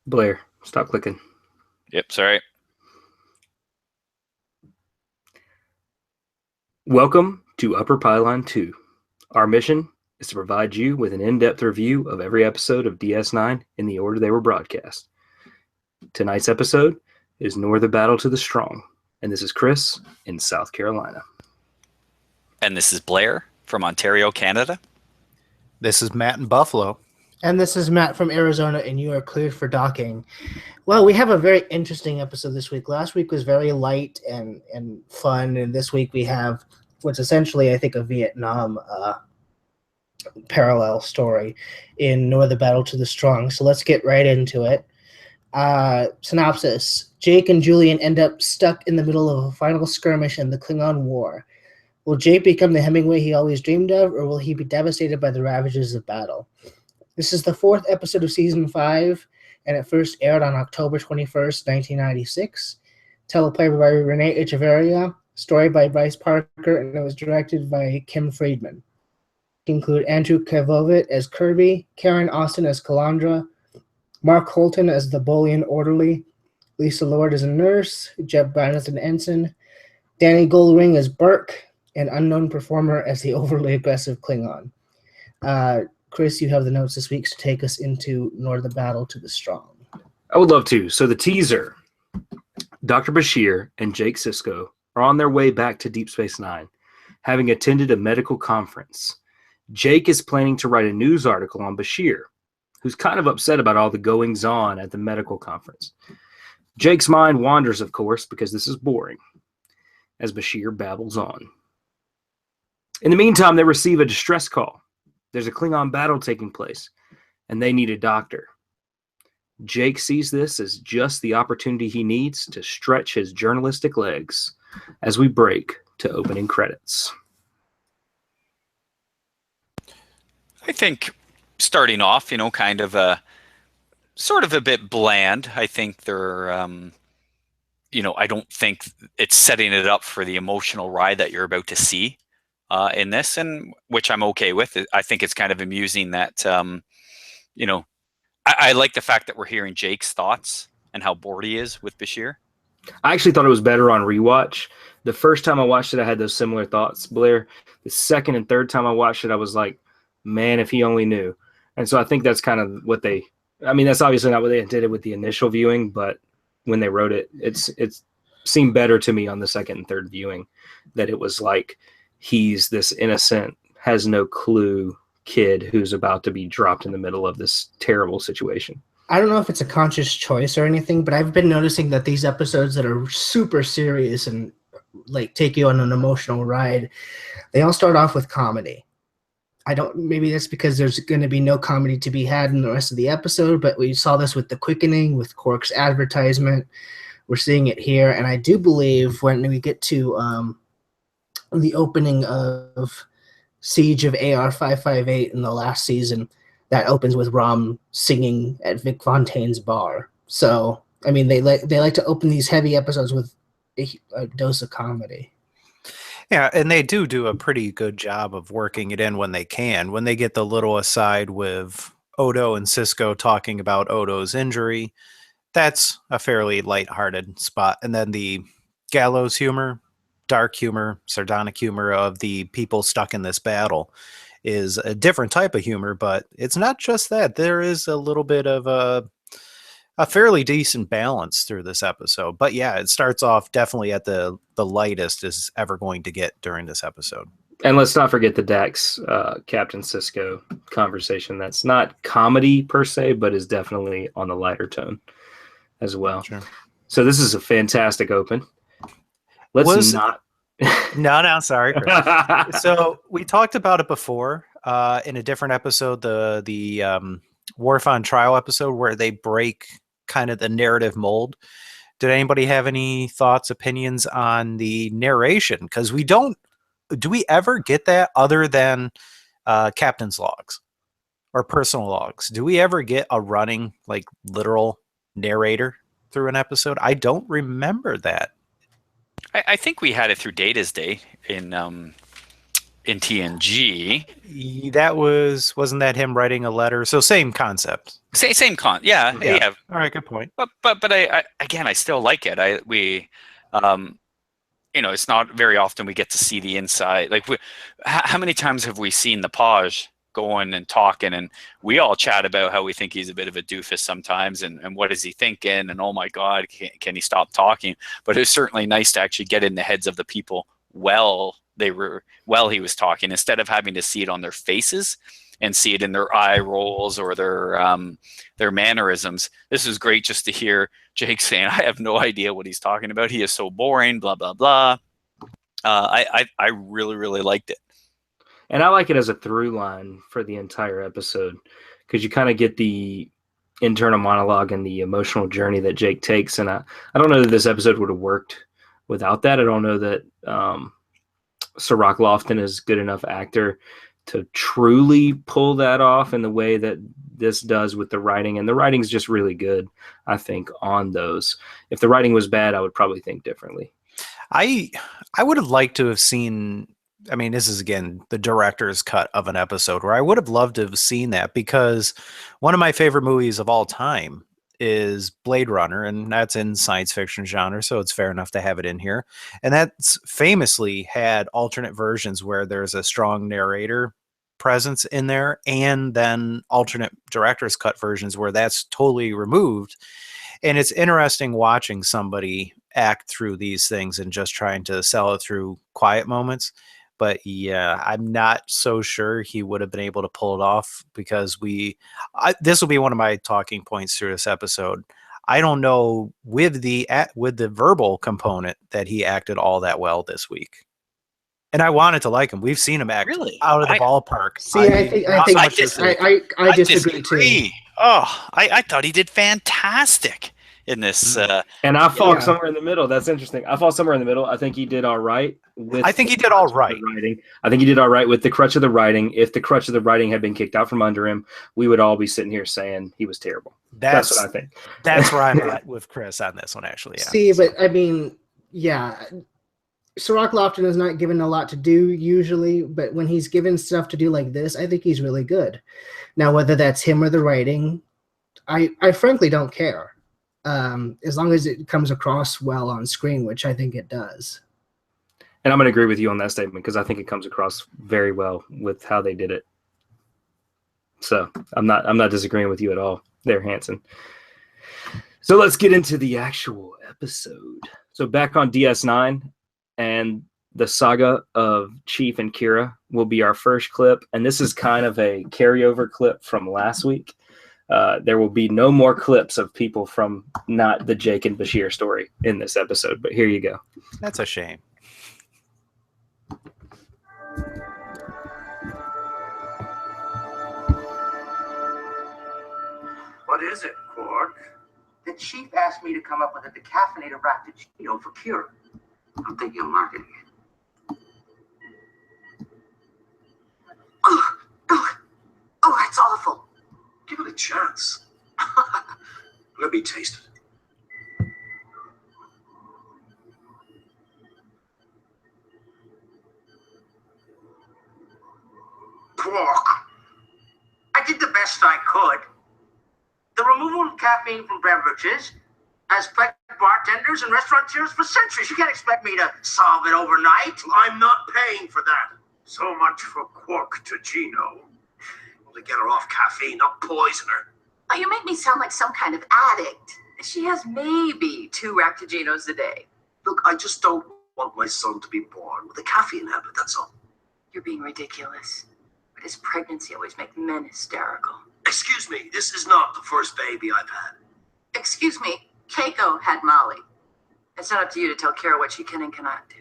Blair, stop clicking. Yep, sorry. Welcome to Upper Pylon 2. Our mission is to provide you with an in-depth review of every episode of DS9 in the order they were broadcast. Tonight's episode is Nor the Battle to the Strong, and this is Chris in South Carolina. And this is Blair from Ontario, Canada. This is Matt in Buffalo. And this is Matt from Arizona, and you are cleared for docking. Well, we have a very interesting episode this week. Last week was very light and fun, and this week we have what's essentially, I think, a Vietnam parallel story in Nor the Battle to the Strong. So let's get right into it. Synopsis. Jake and Julian end up stuck in the middle of a final skirmish in the Klingon War. Will Jake become the Hemingway he always dreamed of, or will he be devastated by the ravages of battle? This is the fourth episode of Season 5, and it first aired on October 21st, 1996. Teleplay by Renee Echeverria, story by Bryce Parker, and it was directed by Kim Friedman. Include Andrew Kavovic as Kirby, Karen Austin as Calandra, Mark Holton as the Bolian orderly, Lisa Lord as a nurse, Jeb Brown as an ensign, Danny Goldring as Burke, and unknown performer as the overly aggressive Klingon. Chris, you have the notes this week to take us into Nor the Battle to the Strong. I would love to. So the teaser, Dr. Bashir and Jake Sisko are on their way back to Deep Space Nine, having attended a medical conference. Jake is planning to write a news article on Bashir, who's kind of upset about all the goings-on at the medical conference. Jake's mind wanders, of course, because this is boring, as Bashir babbles on. In the meantime, they receive a distress call. There's a Klingon battle taking place, and they need a doctor. Jake sees this as just the opportunity he needs to stretch his journalistic legs as we break to opening credits. I think starting off, kind of a sort of a bit bland. I think they're, I don't think it's setting it up for the emotional ride that you're about to see in this, and which I'm okay with. I think it's kind of amusing that, I like the fact that we're hearing Jake's thoughts and how bored he is with Bashir. I actually thought it was better on rewatch. The first time I watched it, I had those similar thoughts, Blair. The second and third time I watched it, I was like, man, if he only knew. And so I think that's kind of what that's obviously not what they intended with the initial viewing, but when they wrote it, it seemed better to me on the second and third viewing that it was like he's this innocent, has no clue kid who's about to be dropped in the middle of this terrible situation. I don't know if it's a conscious choice or anything, but I've been noticing that these episodes that are super serious and like take you on an emotional ride, they all start off with comedy. Maybe that's because there's going to be no comedy to be had in the rest of the episode, but we saw this with The Quickening, with Quark's advertisement. We're seeing it here, and I do believe when we get to the opening of Siege of AR-558 in the last season, that opens with Rom singing at Vic Fontaine's bar. So, I mean, they like to open these heavy episodes with a dose of comedy. Yeah, and they do a pretty good job of working it in when they can. When they get the little aside with Odo and Sisko talking about Odo's injury, that's a fairly lighthearted spot. And then the gallows humor, dark humor, sardonic humor of the people stuck in this battle is a different type of humor, but it's not just that. There is a little bit of a fairly decent balance through this episode. But yeah, it starts off definitely at the lightest is ever going to get during this episode. And let's not forget the Dax Captain Sisko conversation. That's not comedy per se, but is definitely on the lighter tone as well. Sure. So this is a fantastic open. Let's not. No, sorry, Chris. So we talked about it before in a different episode, the Wharf on Trial episode, where they break kind of the narrative mold. Did anybody have any thoughts, opinions on the narration? Because do we ever get that other than captain's logs or personal logs? Do we ever get a running, like, literal narrator through an episode? I don't remember that. I think we had it through Data's Day in in TNG. That wasn't that him writing a letter? So same concept. Same con. Yeah. All right, good point. But I again, I still like it. It's not very often we get to see the inside. Like, how many times have we seen the Paj going and talking, and we all chat about how we think he's a bit of a doofus sometimes, and what is he thinking, and oh my God, can he stop talking? But it's certainly nice to actually get in the heads of the people while he was talking, instead of having to see it on their faces and see it in their eye rolls or their mannerisms. This is great just to hear Jake saying, I have no idea what he's talking about. He is so boring, blah, blah, blah. I really, really liked it. And I like it as a through line for the entire episode, because you kind of get the internal monologue and the emotional journey that Jake takes. And I don't know that this episode would have worked without that. I don't know that Sirach Lofton is a good enough actor to truly pull that off in the way that this does with the writing. And the writing's just really good, I think, on those. If the writing was bad, I would probably think differently. I would have liked to have seen, I mean, this is again the director's cut of an episode, where I would have loved to have seen that, because one of my favorite movies of all time is Blade Runner, and that's in science fiction genre, so it's fair enough to have it in here. And that's famously had alternate versions where there's a strong narrator presence in there, and then alternate director's cut versions where that's totally removed. And it's interesting watching somebody act through these things and just trying to sell it through quiet moments. But yeah, I'm not so sure he would have been able to pull it off, because this will be one of my talking points through this episode. I don't know with the verbal component that he acted all that well this week. And I wanted to like him. We've seen him act out of the ballpark. See, I disagree too. Oh, I thought he did fantastic in this. And I fall somewhere in the middle. That's interesting. I fall somewhere in the middle. I think he did all right. I think he did all right. I think he did all right with the crutch of the writing. If the crutch of the writing had been kicked out from under him, we would all be sitting here saying he was terrible. That's what I think. That's where I'm at with Chris on this one, actually. Yeah. See, but I mean, yeah. Sirach Lofton is not given a lot to do usually, but when he's given stuff to do like this, I think he's really good. Now, whether that's him or the writing, I frankly don't care. As long as it comes across well on screen, which I think it does. And I'm going to agree with you on that statement, because I think it comes across very well with how they did it. So I'm not disagreeing with you at all there, Hanson. So let's get into the actual episode. So back on DS9, and the saga of Chief and Kira will be our first clip. And this is kind of a carryover clip from last week. There will be no more clips of people from not the Jake and Bashir story in this episode, but here you go. That's a shame. What is it, Quark? The chief asked me to come up with a decaffeinated Raptagino for Kira. I'm thinking of marketing it. Oh, that's awful. Give it a chance. Let me taste it. Quark, I did the best I could. The removal of caffeine from beverages has plagued bartenders and restaurateurs for centuries. You can't expect me to solve it overnight. I'm not paying for that. So much for Quark to Gino. To get her off caffeine, not poison her. Oh, you make me sound like some kind of addict. She has maybe 2 Raptaginos a day. Look, I just don't want my son to be born with a caffeine habit, that's all. You're being ridiculous. But his pregnancy always makes men hysterical. Excuse me, this is not the first baby I've had. Excuse me, Keiko had Molly. It's not up to you to tell Kira what she can and cannot do.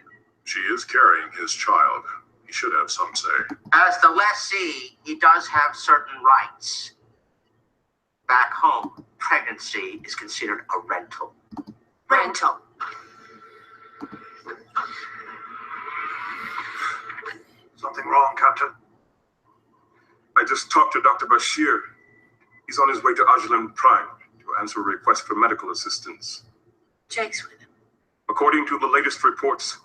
She is carrying his child. He should have some say. As the lessee, he does have certain rights. Back home, pregnancy is considered a rental. Rental. Something wrong, Captain? I just talked to Dr. Bashir. He's on his way to Ajalim Prime to answer a request for medical assistance. Jake's with him. According to the latest reports,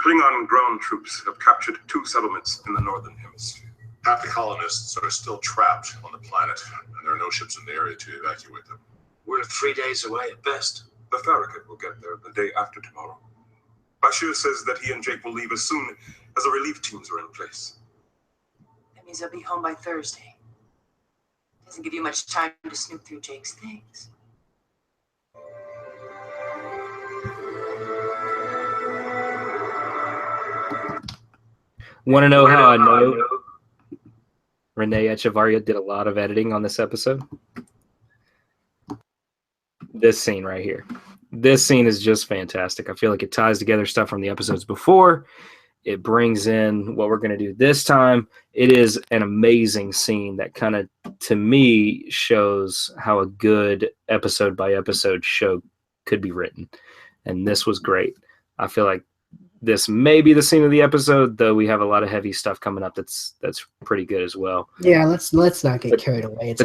Klingon ground troops have captured 2 settlements in the northern hemisphere. Half the colonists are still trapped on the planet, and there are no ships in the area to evacuate them. We're 3 days away at best. The Farragut will get there the day after tomorrow. Bashir says that he and Jake will leave as soon as the relief teams are in place. That means I'll be home by Thursday. Doesn't give you much time to snoop through Jake's things. Want to know how I know Renee Echevarria did a lot of editing on this episode? This scene right here. This scene is just fantastic. I feel like it ties together stuff from the episodes before. It brings in what we're going to do this time. It is an amazing scene that kind of, to me, shows how a good episode by episode show could be written. And this was great. I feel like this may be the scene of the episode, though we have a lot of heavy stuff coming up that's pretty good as well. Yeah, let's not get carried away.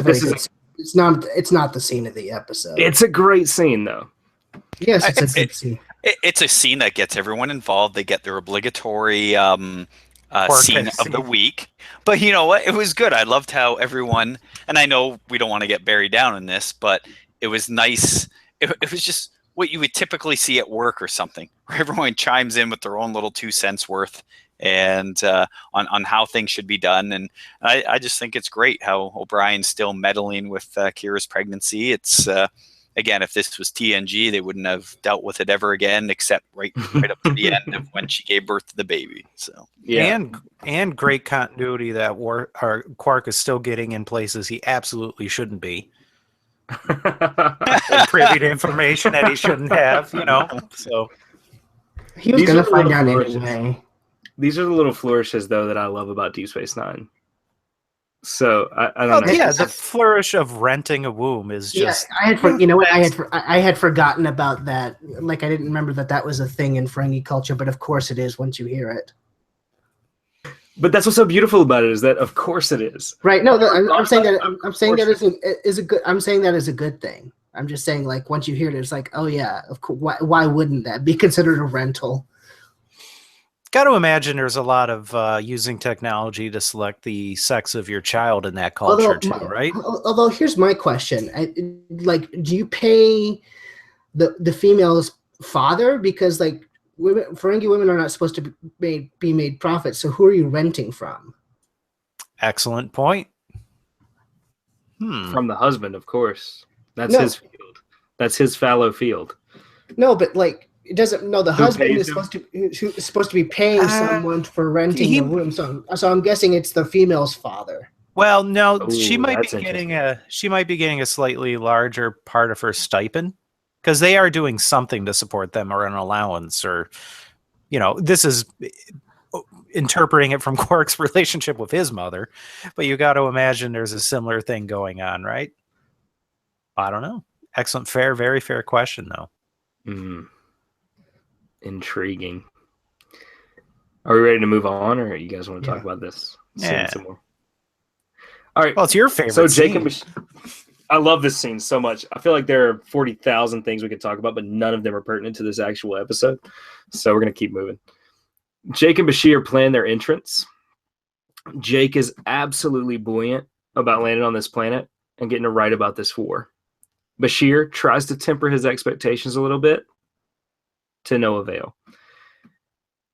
It's not the scene of the episode. It's a great scene, though. Yes, it's a good scene. It's a scene that gets everyone involved. They get their obligatory scene of the week. But you know what? It was good. I loved how everyone, and I know we don't want to get buried down in this, but it was nice. It was just what you would typically see at work or something, where everyone chimes in with their own little 2 cents worth and on how things should be done. And I just think it's great how O'Brien's still meddling with Kira's pregnancy. It's again, if this was TNG, they wouldn't have dealt with it ever again, except right up to the end of when she gave birth to the baby. So yeah, and great continuity that Quark is still getting in places he absolutely shouldn't be. Privy to information that he shouldn't have, So he was going to find out anyway. These are the little flourishes, though, that I love about Deep Space Nine. So I don't know. Yeah, the flourish of renting a womb is just. Yeah, I had forgotten about that. Like, I didn't remember that was a thing in Ferengi culture, but of course it is once you hear it. But that's what's so beautiful about it, is that of course it is. Right. No, I'm saying that is a good thing. I'm just saying, like, once you hear it, it's like, oh yeah, of course. Why wouldn't that be considered a rental? Got to imagine there's a lot of using technology to select the sex of your child in that culture right? Although here's my question: do you pay the female's father, because like Ferengi women are not supposed to be made profit? So who are you renting from? Excellent point. From the husband, of course. That's his field. That's his fallow field. No, but like. It doesn't. No, the husband is supposed to be paying someone for renting the room. So I'm guessing it's the female's father. Well, no, she might be getting a slightly larger part of her stipend, because they are doing something to support them, or an allowance, or this is interpreting it from Quark's relationship with his mother. But you got to imagine there's a similar thing going on, right? I don't know. Excellent, very fair question, though. Intriguing. Are we ready to move on, or you guys want to talk about this? Some more. All right. Well, it's your favorite. So Jacob, I love this scene so much. I feel like there are 40,000 things we could talk about, but none of them are pertinent to this actual episode. So we're gonna keep moving. Jake and Bashir plan their entrance. Jake is absolutely buoyant about landing on this planet and getting to write about this war. Bashir tries to temper his expectations a little bit, to no avail.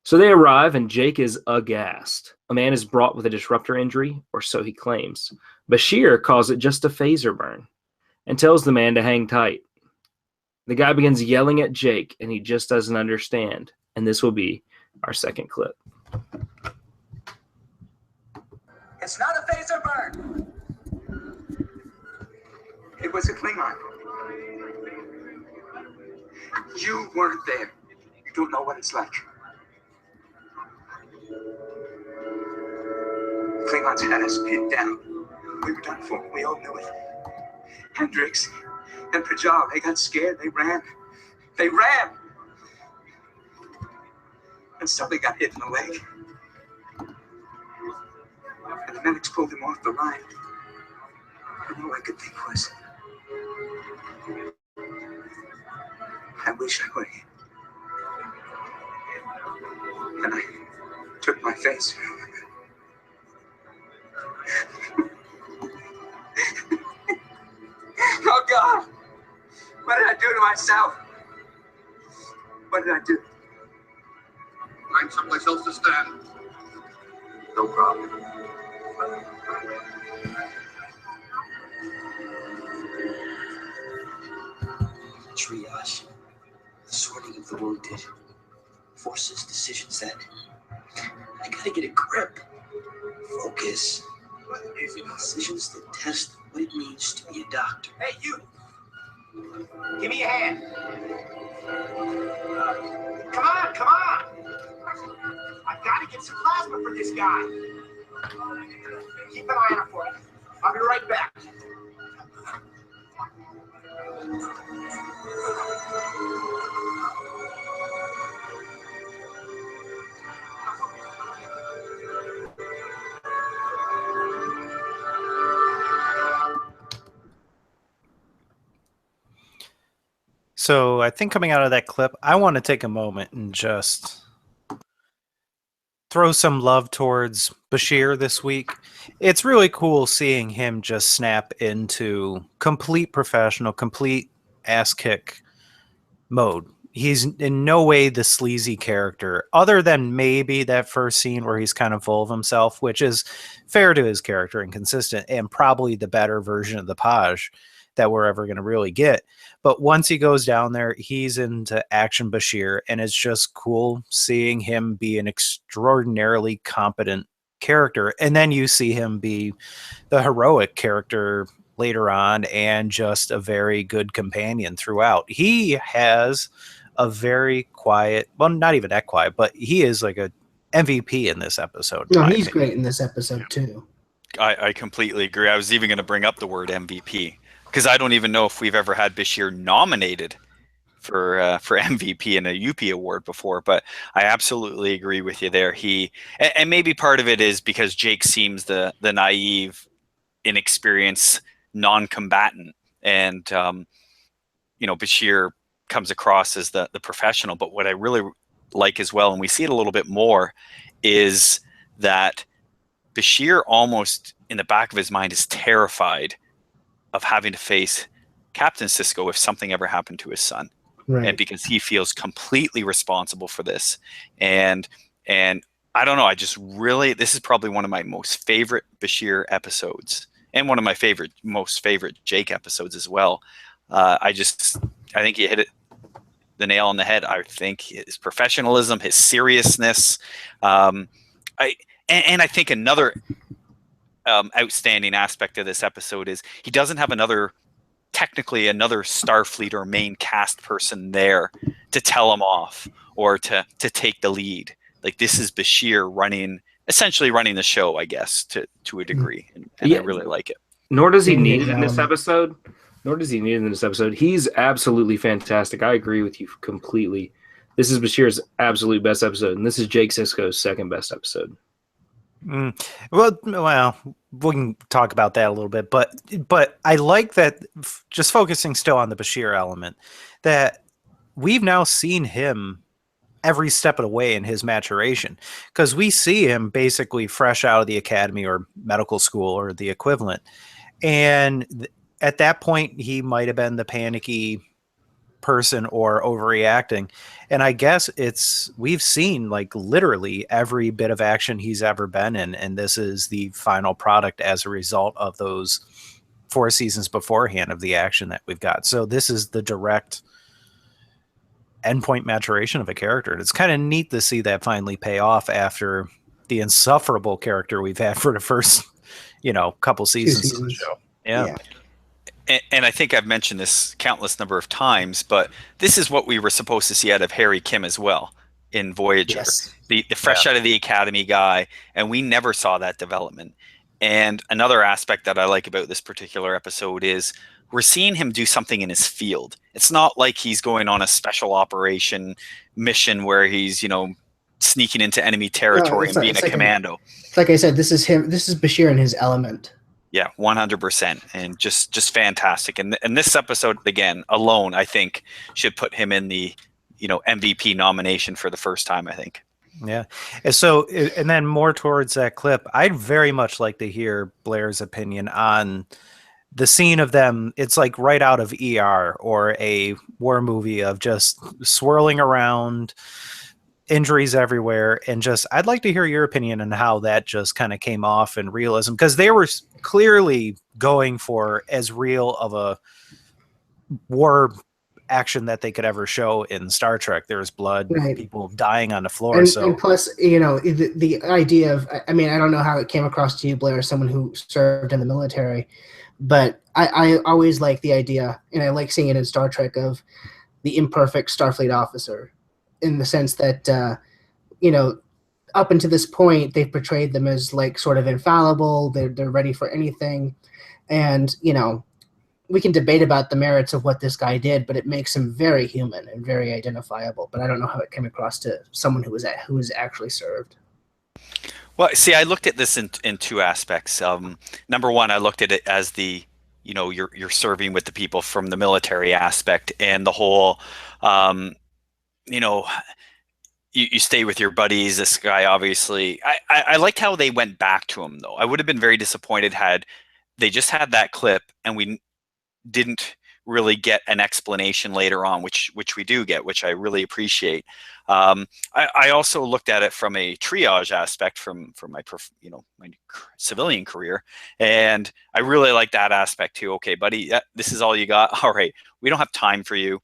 So they arrive, and Jake is aghast. A man is brought with a disruptor injury, or so he claims. Bashir calls it just a phaser burn and tells the man to hang tight. The guy begins yelling at Jake, and he just doesn't understand. And this will be our second clip. It's not a phaser burn. It was a Klingon. You weren't there. You don't know what it's like. Klingons had us pinned down. We were done for. We all knew it. Hendricks and Pajal, they got scared. They ran. They ran. And somebody got hit in the leg. And the medics pulled him off the line. And all I could think was, I wish I were here. And I took my face. Oh God! What did I do to myself? What did I do? Find someplace else to stand. No problem. Triage. The sorting of the wounded. Forces decisions that I gotta get a grip. Focus. Decisions that test what it means to be a doctor. Hey, you! Give me a hand. Come on, come on! I've got to get some plasma for this guy. Keep an eye on it for me. I'll be right back. So I think coming out of that clip, I want to take a moment and just throw some love towards Bashir this week. It's really cool seeing him just snap into complete professional, complete ass kick mode. He's in no way the sleazy character, other than maybe that first scene where he's kind of full of himself, which is fair to his character and consistent, and probably the better version of the Paj that we're ever going to really get. But once he goes down there, he's into action Bashir, and it's just cool seeing him be an extraordinarily competent character. And then you see him be the heroic character later on and just a very good companion throughout. He has a very quiet, well, not even that quiet, but he is like a MVP in this episode. No, he's great in this episode too. I completely agree. I was even going to bring up the word MVP because I don't even know if we've ever had Bashir nominated for MVP in a UP award before, but I absolutely agree with you there. And maybe part of it is because Jake seems the naive, inexperienced non-combatant, and Bashir comes across as the professional. But what I really like as well, and we see it a little bit more, is that Bashir almost in the back of his mind is terrified of having to face Captain Sisko if something ever happened to his son. Right. And because he feels completely responsible for this. And I don't know, this is probably one of my most favorite Bashir episodes, and one of my most favorite Jake episodes as well. I think you hit the nail on the head. I think his professionalism, his seriousness. I think another outstanding aspect of this episode is he doesn't have another Starfleet or main cast person there to tell him off or to take the lead. Like, this is Bashir essentially running the show, I guess, to a degree, and I really like it. Nor does he need it in this episode. He's absolutely fantastic. I agree with you completely. This is Bashir's absolute best episode, and this is Jake Sisko's second best episode. Well, we can talk about that a little bit, but I like that, just focusing still on the Bashir element, that we've now seen him every step of the way in his maturation, because we see him basically fresh out of the academy or medical school or the equivalent. And at that point, he might have been the panicky person or overreacting. And I guess we've seen like literally every bit of action he's ever been in. And this is the final product as a result of those 4 seasons beforehand of the action that we've got. So this is the direct endpoint maturation of a character. And it's kind of neat to see that finally pay off after the insufferable character we've had for the first, couple seasons of the show. Yeah. And I think I've mentioned this countless number of times, but this is what we were supposed to see out of Harry Kim as well in Voyager. Yes. The fresh out of the academy guy, and we never saw that development. And another aspect that I like about this particular episode is we're seeing him do something in his field. It's not like he's going on a special operation mission where he's, sneaking into enemy territory and being a commando. Like I said, this is him. This is Bashir in his element. Yeah, 100%, and just fantastic. And this episode again alone, I think, should put him in the MVP nomination for the first time, I think. Yeah. And so, and then more towards that clip, I'd very much like to hear Blair's opinion on the scene of them. It's like right out of ER or a war movie of just swirling around, injuries everywhere. And just, I'd like to hear your opinion on how that just kind of came off in realism, because they were clearly going for as real of a war action that they could ever show in Star Trek. There's blood, Right. people dying on the floor. And plus, the idea of, I mean, I don't know how it came across to you, Blair, as someone who served in the military, but I always like the idea, and I like seeing it in Star Trek, of the imperfect Starfleet officer, in the sense that, up until this point, they've portrayed them as like sort of infallible. They're ready for anything. And, we can debate about the merits of what this guy did, but it makes him very human and very identifiable. But I don't know how it came across to someone who was actually served. Well, see, I looked at this in two aspects. Number one, I looked at it as you're serving with the people from the military aspect, and the whole, you stay with your buddies. This guy, obviously, I liked how they went back to him, though. I would have been very disappointed had they just had that clip and we didn't really get an explanation later on, which we do get, which I really appreciate. I also looked at it from a triage aspect from my my civilian career, and I really like that aspect too. Okay, buddy, this is all you got. All right, we don't have time for you.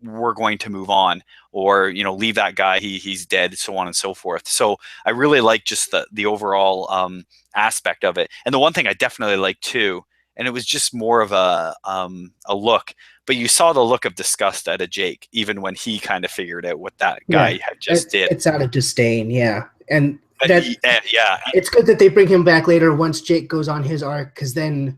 We're going to move on, or leave that guy. He's dead, so on and so forth. So I really like just the overall aspect of it. And the one thing I definitely like too, and it was just more of a look, but you saw the look of disgust out of Jake, even when he kind of figured out what that guy had just did. It's out of disdain, yeah. And yeah, it's good that they bring him back later once Jake goes on his arc, because then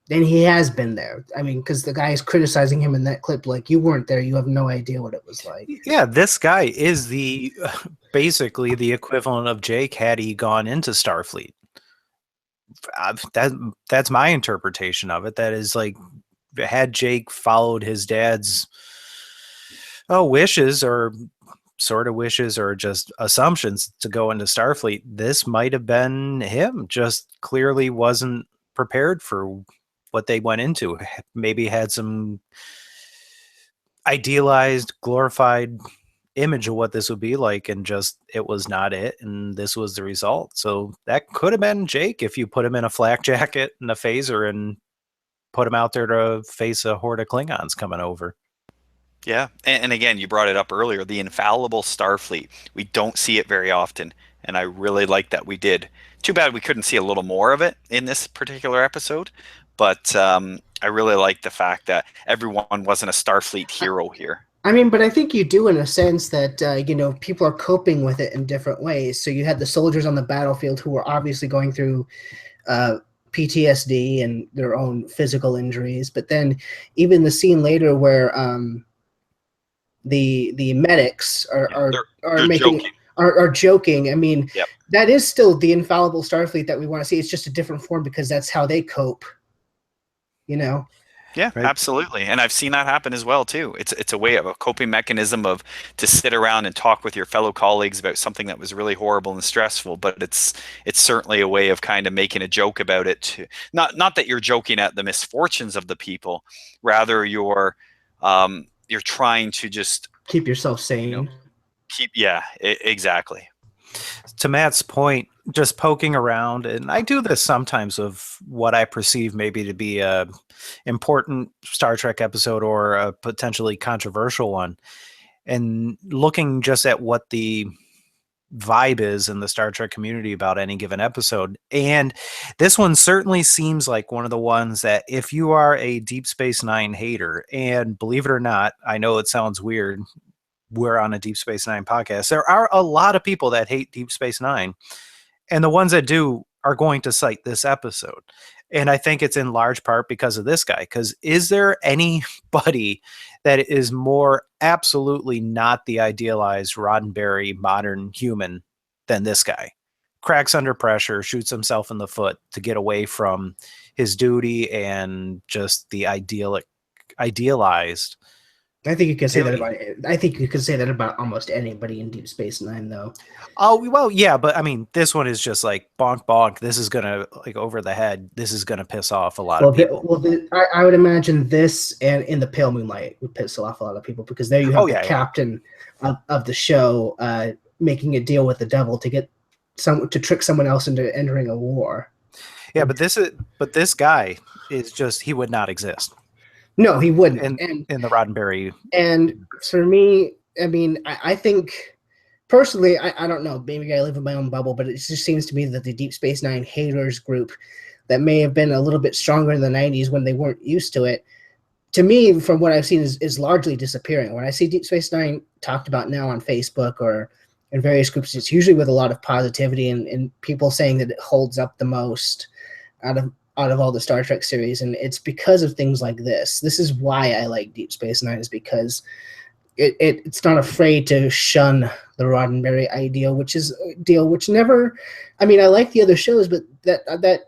he has been there. I mean, because the guy is criticizing him in that clip like, you weren't there, you have no idea what it was like. Yeah, this guy is basically the equivalent of Jake had he gone into Starfleet. That's my interpretation of it. That is, like, had Jake followed his dad's wishes, or sort of wishes, or just assumptions to go into Starfleet, this might have been him. Just clearly wasn't prepared for what they went into. Maybe had some idealized, glorified image of what this would be like, and just it was not it, and this was the result. So that could have been Jake if you put him in a flak jacket and a phaser and put him out there to face a horde of Klingons coming over. Yeah, and again, you brought it up earlier, the infallible Starfleet. We don't see it very often, and I really like that we did. Too bad we couldn't see a little more of it in this particular episode, but I really like the fact that everyone wasn't a Starfleet hero here. I mean, but I think you do, in a sense that, people are coping with it in different ways. So you had the soldiers on the battlefield who were obviously going through PTSD and their own physical injuries. But then even the scene later where the medics are joking. I mean, yep. That is still the infallible Starfleet that we want to see. It's just a different form, because that's how they cope. Yeah, right. Absolutely. And I've seen that happen as well too. It's a way of a coping mechanism to sit around and talk with your fellow colleagues about something that was really horrible and stressful, but it's certainly a way of kind of making a joke about it too. Not that you're joking at the misfortunes of the people, rather you're trying to just keep yourself sane. Exactly. To Matt's point, just poking around, and I do this sometimes of what I perceive maybe to be a important Star Trek episode or a potentially controversial one, and looking just at what the vibe is in the Star Trek community about any given episode. And this one certainly seems like one of the ones that, if you are a Deep Space Nine hater, and believe it or not, I know it sounds weird, we're on a Deep Space Nine podcast, there are a lot of people that hate Deep Space Nine, and the ones that do are going to cite this episode. And I think it's in large part because of this guy. Because is there anybody that is more absolutely not the idealized Roddenberry modern human than this guy? Cracks under pressure, shoots himself in the foot to get away from his duty, and just the idealized I think you could say that about. I think you could say that about almost anybody in Deep Space Nine, though. Oh well, yeah, but I mean, this one is just like bonk bonk. This is gonna like over the head. This is gonna piss off a lot of people. I would imagine this and In the Pale Moonlight would piss off a lot of people because there you have the captain of the show making a deal with the devil to get to trick someone else into entering a war. Yeah, but this guy is just he would not exist. No, he wouldn't. In the Roddenberry. And for me, I mean, I think personally, I don't know. Maybe I live in my own bubble, but it just seems to me that the Deep Space Nine haters group that may have been a little bit stronger in the 90s when they weren't used to it, to me, from what I've seen, is largely disappearing. When I see Deep Space Nine talked about now on Facebook or in various groups, it's usually with a lot of positivity and people saying that it holds up the most out of all the Star Trek series, and it's because of things like this. This is why I like Deep Space Nine, is because it's not afraid to shun the Roddenberry ideal, which never. I mean, I like the other shows, but that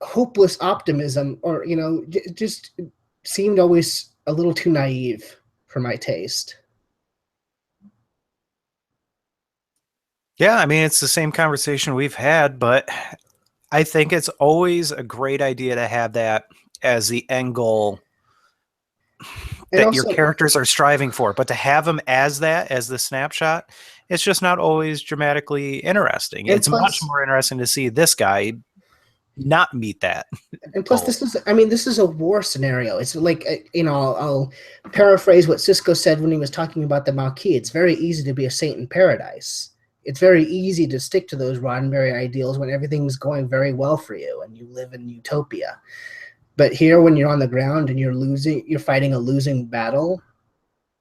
hopeless optimism, or just seemed always a little too naive for my taste. Yeah, I mean, it's the same conversation we've had, but I think it's always a great idea to have that as the end goal that also, your characters are striving for. But to have them as the snapshot, it's just not always dramatically interesting. It's much more interesting to see this guy not meet that. And plus, this is a war scenario. It's like, I'll paraphrase what Sisko said when he was talking about the Maquis. It's very easy to be a saint in paradise. It's very easy to stick to those Roddenberry ideals when everything's going very well for you and you live in utopia. But here, when you're on the ground and you're fighting a losing battle,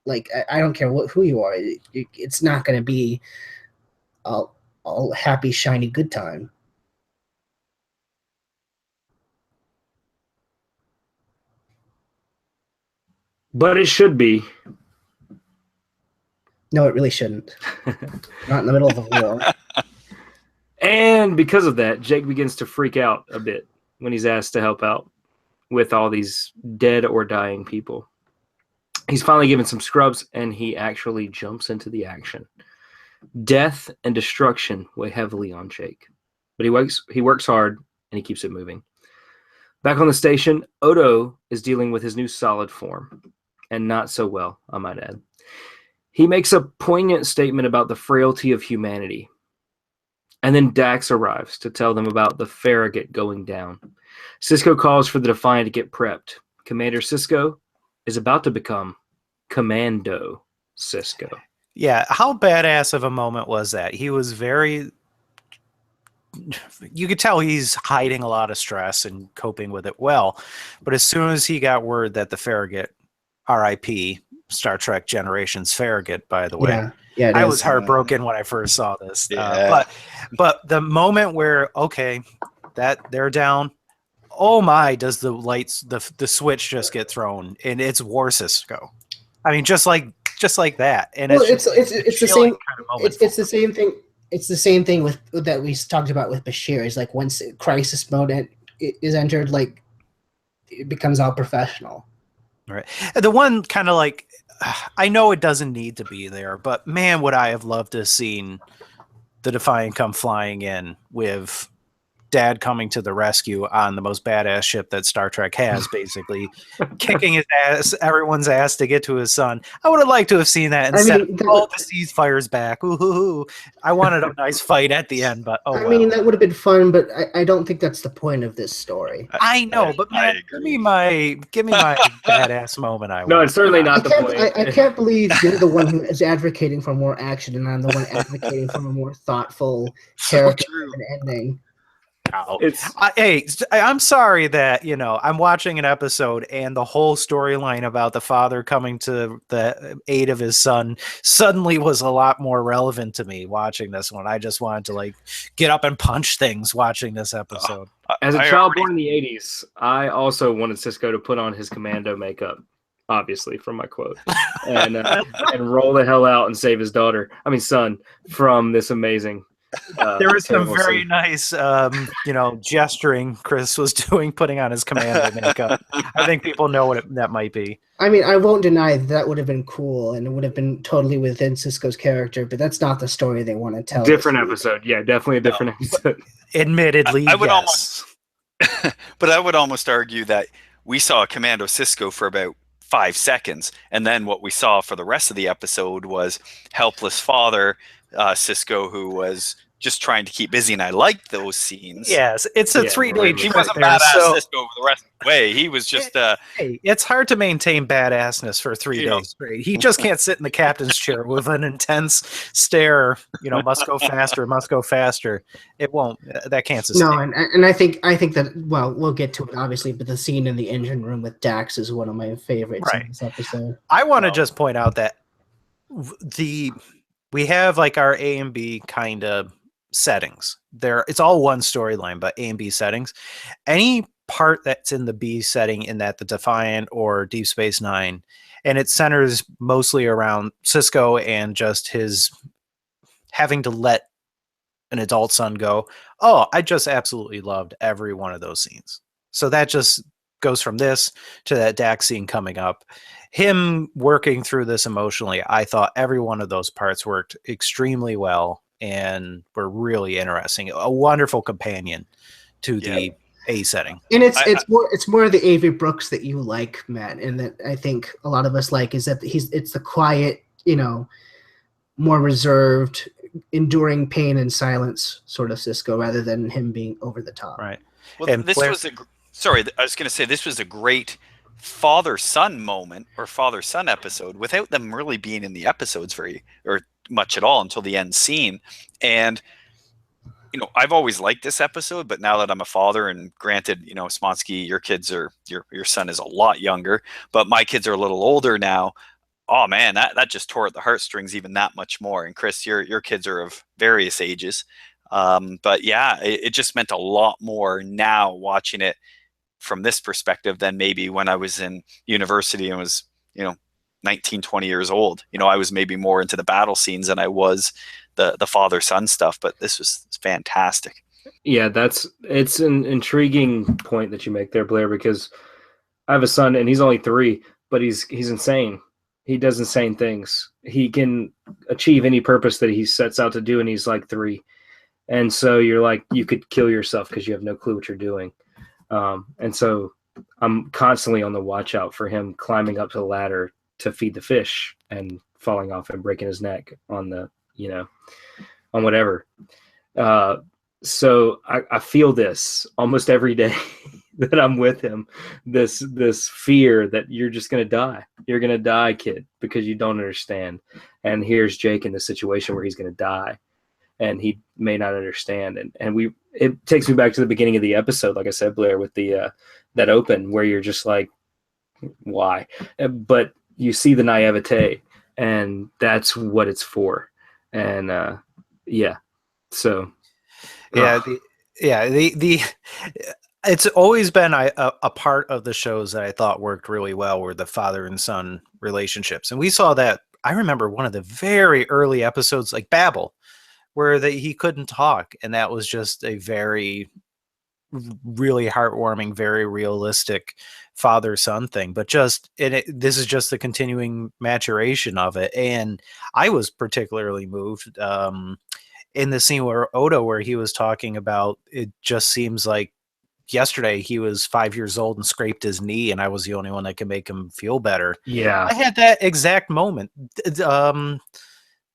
like, I don't care who you are, it's not going to be all happy, shiny, good time. But it should be. No, it really shouldn't. Not in the middle of a war. And because of that, Jake begins to freak out a bit when he's asked to help out with all these dead or dying people. He's finally given some scrubs, and he actually jumps into the action. Death and destruction weigh heavily on Jake, but he works hard, and he keeps it moving. Back on the station, Odo is dealing with his new solid form, and not so well, I might add. He makes a poignant statement about the frailty of humanity. And then Dax arrives to tell them about the Farragut going down. Sisko calls for the Defiant to get prepped. Commander Sisko is about to become Commando Sisko. Yeah, how badass of a moment was that? He was very... You could tell he's hiding a lot of stress and coping with it well. But as soon as he got word that the Farragut, R.I.P., Star Trek Generations Farragut, by the way. Yeah, I was heartbroken when I first saw this. Yeah. But the moment where, okay, that they're down, oh my, does the lights, the switch just get thrown, and it's War Sisko. I mean, just like that. And it's the same kind of moment. It's the same thing. It's the same thing with that we talked about with Bashir. Is like once crisis mode is entered, like it becomes all professional. Right. The one kind of like, I know it doesn't need to be there, but man, would I have loved to have seen the Defiant come flying in with Dad coming to the rescue on the most badass ship that Star Trek has, basically kicking his ass, everyone's ass to get to his son. I would have liked to have seen that instead of the ceasefire's back. Ooh, I wanted a nice fight at the end, but I mean, that would have been fun, but I don't think that's the point of this story. I know, but man, give me my badass moment. No, it's certainly not the point. I can't believe you're the one who is advocating for more action, and I'm the one advocating for a more thoughtful character and ending. Hey, I'm sorry that, I'm watching an episode and the whole storyline about the father coming to the aid of his son suddenly was a lot more relevant to me watching this one. I just wanted to get up and punch things watching this episode. As a child born in the 80s, I also wanted Sisko to put on his commando makeup, obviously from my quote, and roll the hell out and save his son from this amazing There was some terrible very scene. nice, gesturing Chris was doing, putting on his commando makeup. I think people know what that might be. I mean, I won't deny that would have been cool and it would have been totally within Cisco's character, but that's not the story they want to tell. Different episode. Yeah, definitely a different episode. Admittedly, I would yes. But I would almost argue that we saw Commando Cisco for about 5 seconds, and then what we saw for the rest of the episode was helpless father Cisco, who was just trying to keep busy, and I liked those scenes. Yes, it's a Yeah, 3-day right. He trip wasn't there, badass so Cisco for the rest of the way. He was just hey, it's hard to maintain badassness for 3 You know. days straight. He just can't sit in the captain's chair with an intense stare. Must go faster, must go faster. It won't. That can't sustain. No, and I think that, well, we'll get to it obviously, but the scene in the engine room with Dax is one of my favorites Right. in this episode. I want to just point out that we have like our A and B kind of settings. It's all one storyline, but A and B settings. Any part that's in the B setting in that the Defiant or Deep Space Nine, and it centers mostly around Cisco and just his having to let an adult son go. Oh, I just absolutely loved every one of those scenes. So that just goes from this to that Dax scene coming up. Him working through this emotionally, I thought every one of those parts worked extremely well and were really interesting. A wonderful companion to the A setting. And it's more of the Avery Brooks that you like, Matt, and that I think a lot of us like, is that it's the quiet, more reserved, enduring pain and silence sort of Cisco, rather than him being over the top. Right. well. And This was sorry. I was going to say this was a great father-son moment or father-son episode without them really being in the episodes or much at all until the end scene. And I've always liked this episode, but now that I'm a father, and granted, Smonsky, your son is a lot younger, but my kids are a little older now. Oh man, that just tore at the heartstrings even that much more. And Chris, your kids are of various ages. But yeah, it just meant a lot more now watching it from this perspective than maybe when I was in university and was, 19, 20 years old. I was maybe more into the battle scenes than I was the father-son stuff, but this was fantastic. Yeah, it's an intriguing point that you make there, Blair, because I have a son and he's only 3, but he's insane. He does insane things. He can achieve any purpose that he sets out to do, and he's like 3. And so you're like, you could kill yourself because you have no clue what you're doing. And so I'm constantly on the watch out for him climbing up to the ladder to feed the fish and falling off and breaking his neck on the, on whatever. So I feel this almost every day that I'm with him, this fear that you're just going to die. You're going to die, kid, because you don't understand. And here's Jake in the situation where he's going to die and he may not understand. And it takes me back to the beginning of the episode, like I said, Blair, with the that open where you're just like, why? But you see the naivete, and that's what it's for. And so it's always been a part of the shows that I thought worked really well were the father and son relationships. And we saw that. I remember one of the very early episodes, like Babel, where he couldn't talk. And that was just a very, really heartwarming, very realistic father-son thing. But this is just the continuing maturation of it. And I was particularly moved in the scene where Odo, where he was talking about, it just seems like yesterday he was 5 years old and scraped his knee, and I was the only one that could make him feel better. Yeah, I had that exact moment.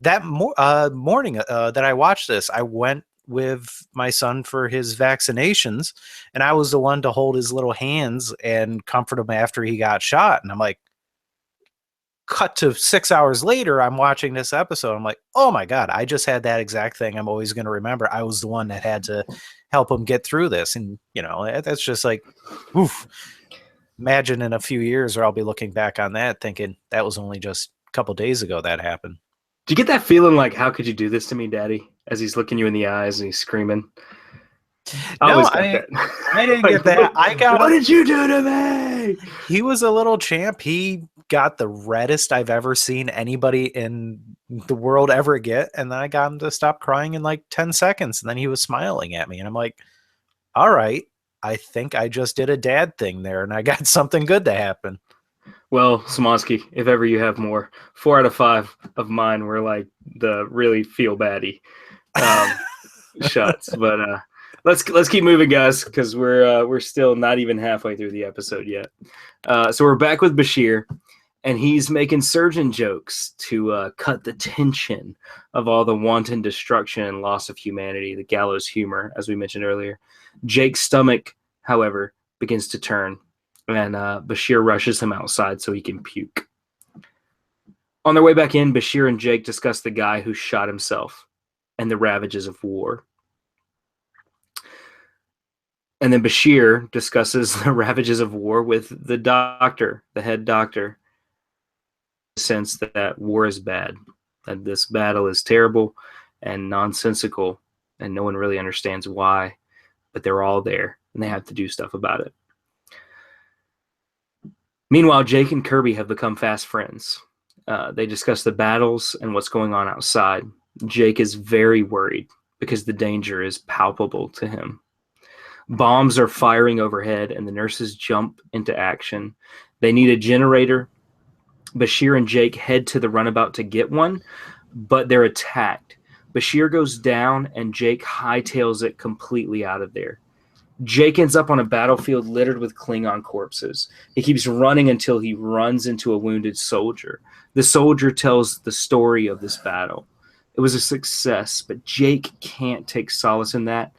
That morning that I watched this, I went with my son for his vaccinations, and I was the one to hold his little hands and comfort him after he got shot. And I'm like, cut to 6 hours later, I'm watching this episode. I'm like, oh my God, I just had that exact thing. I'm always going to remember. I was the one that had to help him get through this. And, that's just like, oof. Imagine in a few years where I'll be looking back on that thinking that was only just a couple days ago that happened. Do you get that feeling like, how could you do this to me, Daddy? As he's looking you in the eyes and he's screaming. I No, always got I that. didn't Like, get that. I got what him. did you do to me? He was a little champ. He got the reddest I've ever seen anybody in the world ever get. And then I got him to stop crying in like 10 seconds. And then he was smiling at me. And I'm like, all right, I think I just did a dad thing there and I got something good to happen. Well, Smoski, if ever you have more, 4 out of 5 of mine were like the really feel baddie shots. But let's keep moving, guys, because we're still not even halfway through the episode yet. So we're back with Bashir, and he's making surgeon jokes to cut the tension of all the wanton destruction and loss of humanity, the gallows humor, as we mentioned earlier. Jake's stomach, however, begins to turn, and Bashir rushes him outside so he can puke. On their way back in, Bashir and Jake discuss the guy who shot himself and the ravages of war. And then Bashir discusses the ravages of war with the doctor, the head doctor. Sense that war is bad, that this battle is terrible and nonsensical, and no one really understands why, but they're all there and they have to do stuff about it. Meanwhile, Jake and Kirby have become fast friends. They discuss the battles and what's going on outside. Jake is very worried because the danger is palpable to him. Bombs are firing overhead and the nurses jump into action. They need a generator. Bashir and Jake head to the runabout to get one, but they're attacked. Bashir goes down and Jake hightails it completely out of there. Jake ends up on a battlefield littered with Klingon corpses. He keeps running until he runs into a wounded soldier. The soldier tells the story of this battle. It was a success, but Jake can't take solace in that,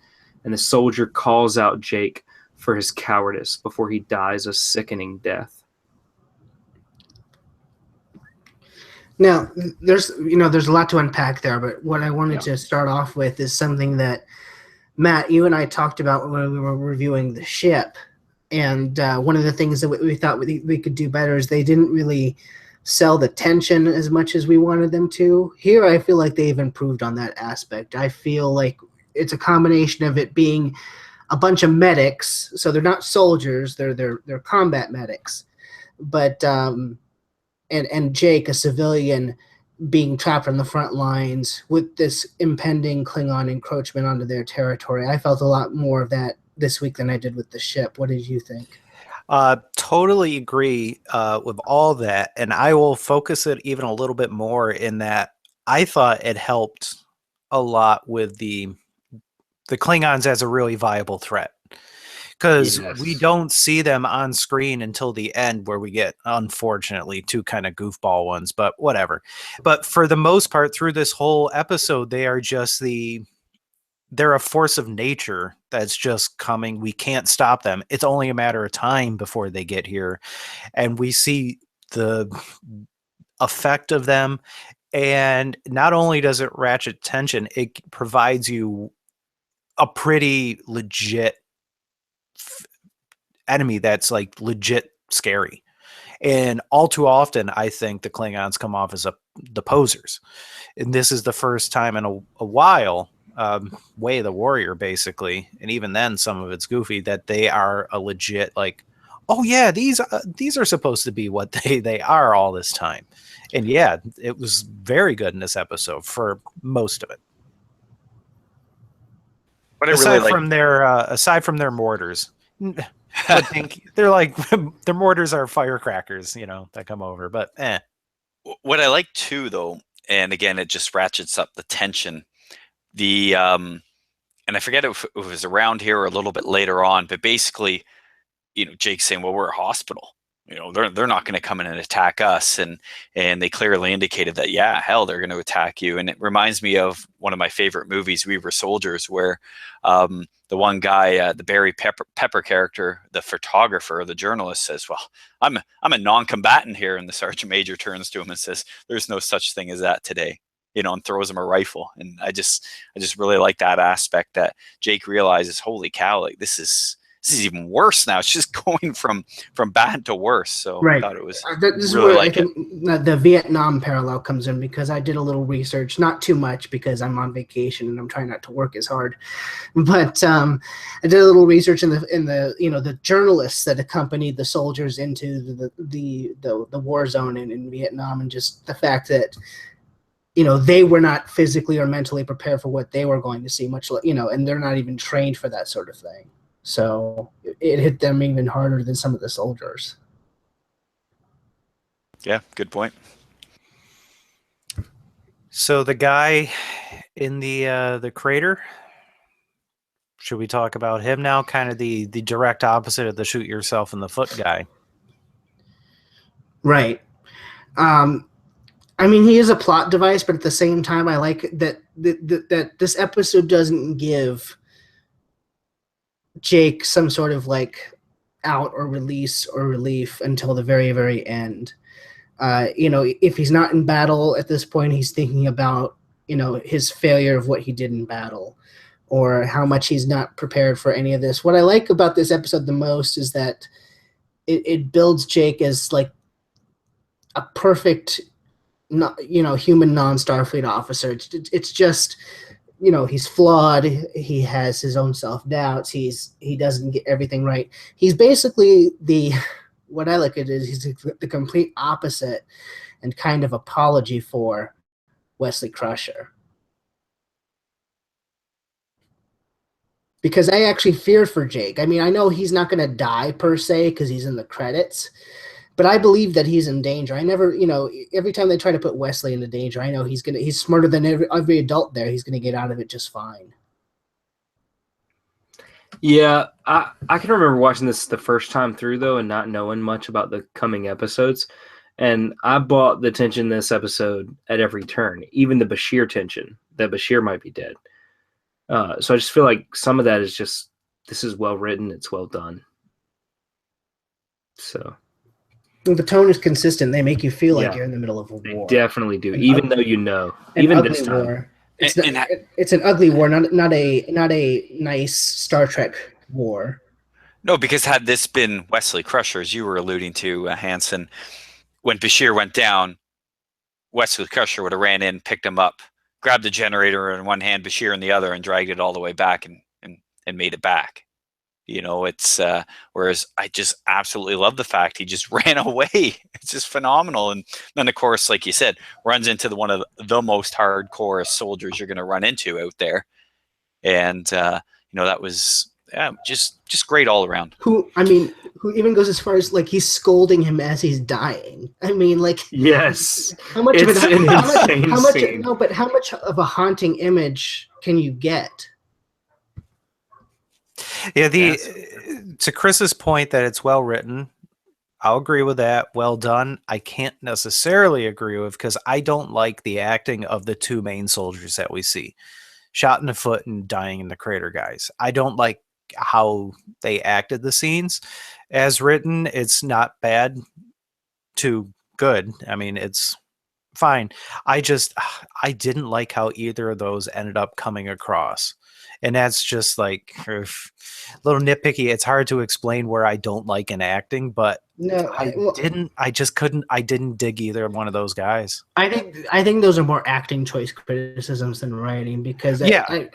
and the soldier calls out Jake for his cowardice before he dies a sickening death. Now, there's a lot to unpack there, but what I wanted to start off with is something that Matt, you and I talked about when we were reviewing the ship, and one of the things that we thought we could do better is they didn't really sell the tension as much as we wanted them to. Here, I feel like they've improved on that aspect. I feel like it's a combination of it being a bunch of medics, so they're not soldiers, they're combat medics, but and Jake, a civilian, being trapped on the front lines with this impending Klingon encroachment onto their territory. I felt a lot more of that this week than I did with the ship. What did you think? Totally agree with all that. And I will focus it even a little bit more in that I thought it helped a lot with the Klingons as a really viable threat. Because we don't see them on screen until the end, where we get, unfortunately, 2 kind of goofball ones, but whatever. But for the most part, through this whole episode, they are just they're a force of nature that's just coming. We can't stop them. It's only a matter of time before they get here. And we see the effect of them. And not only does it ratchet tension, it provides you a pretty legit enemy that's like legit scary. And all too often, I think the Klingons come off as the posers. And this is the first time in a while, Way of the Warrior, basically, and even then some of it's goofy, that they are a legit, like, oh yeah, these are supposed to be what they are all this time. And yeah, it was very good in this episode for most of it. What I aside really like, from their mortars. I think they're like their mortars are firecrackers, that come over. But what I like too, though, and again, it just ratchets up the tension. And I forget if it was around here or a little bit later on, but basically, Jake's saying, "Well, we're a hospital. They're not going to come in and attack us," and they clearly indicated that, yeah, hell, they're going to attack you. And it reminds me of one of my favorite movies, We Were Soldiers, where the one guy, the Barry Pepper character, the photographer, the journalist, says, "Well, I'm a non-combatant here," and the sergeant major turns to him and says, "There's no such thing as that today," and throws him a rifle. And I just really like that aspect that Jake realizes, holy cow, like this is this is even worse now. It's just going from bad to worse. So Right. I thought it was This is really where like I think the Vietnam parallel comes in, because I did a little research, not too much because I'm on vacation and I'm trying not to work as hard, but I did a little research in the the journalists that accompanied the soldiers into the war zone in Vietnam, and just the fact that they were not physically or mentally prepared for what they were going to see, much and they're not even trained for that sort of thing. So it hit them even harder than some of the soldiers. Yeah, good point. So the guy in the crater, should we talk about him now? Kind of the direct opposite of the shoot yourself in the foot guy. Right. I mean, he is a plot device, but at the same time, I like that this episode doesn't give Jake some sort of like out or release or relief until the very, very end. If he's not in battle at this point, he's thinking about, his failure of what he did in battle, or how much he's not prepared for any of this. What I like about this episode the most is that it builds Jake as like a perfect, human non-Starfleet officer. It's just, he's flawed. He has his own self-doubts. He doesn't get everything right. He's basically what I look at is he's the complete opposite and kind of apology for Wesley Crusher. Because I actually feared for Jake. I mean, I know he's not going to die per se because he's in the credits, but I believe that he's in danger. I never, every time they try to put Wesley into danger, I know he's smarter than every adult there. He's going to get out of it just fine. Yeah, I can remember watching this the first time through, though, and not knowing much about the coming episodes. And I bought the tension in this episode at every turn, even the Bashir tension, that Bashir might be dead. So I just feel like some of that is just, this is well written, it's well done. So the tone is consistent. They make you feel like you're in the middle of a war. They definitely do, even though even this time. War. It's an ugly war, not a nice Star Trek war. No, because had this been Wesley Crusher, as you were alluding to, Hanson, when Bashir went down, Wesley Crusher would have ran in, picked him up, grabbed the generator in one hand, Bashir in the other, and dragged it all the way back and made it back. It's whereas I just absolutely love the fact he just ran away. It's just phenomenal. And then, of course, like you said, runs into one of the most hardcore soldiers you're going to run into out there. And, that was just great all around. Who even goes as far as like he's scolding him as he's dying. I mean, like, yes, how much it's of it, an insane scene. No, but how much of a haunting image can you get? Yeah, to Chris's point that it's well written, I'll agree with that. Well done. I can't necessarily agree with, because I don't like the acting of the two main soldiers that we see, shot in the foot and dying in the crater guys. I don't like how they acted the scenes. As written, it's not bad to good. I mean, it's fine. I didn't like how either of those ended up coming across. And that's just like a little nitpicky. It's hard to explain where I don't like an acting, but no, I didn't dig either one of those guys. I think those are more acting choice criticisms than writing, because I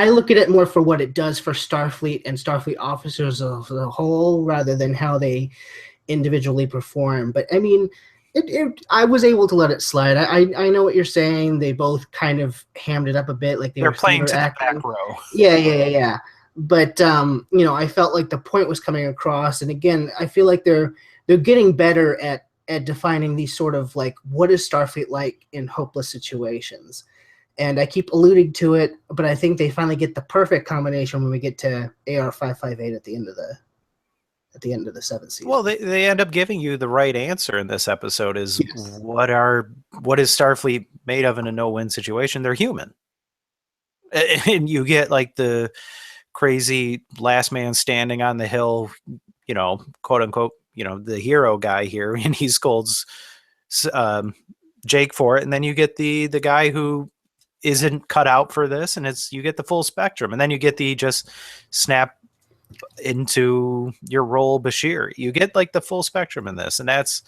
look at it more for what it does for Starfleet and Starfleet officers as a whole, rather than how they individually perform. But I mean, I was able to let it slide. I know what you're saying. They both kind of hammed it up a bit, like they're playing to acting. the back row. Yeah. But I felt like the point was coming across, and again, I feel like they're getting better at defining these sort of like, what is Starfleet like in hopeless situations. And I keep alluding to it, but I think they finally get the perfect combination when we get to AR-558 at the end of the seventh season. Well, they end up giving you the right answer in this episode. Is yes. What is Starfleet made of in a no-win situation? They're human, and you get like the crazy last man standing on the hill, quote unquote, the hero guy here, and he scolds Jake for it, and then you get the guy who isn't cut out for this, and you get the full spectrum, and then you get the just snap into your role, Bashir. You get like the full spectrum in this, and that's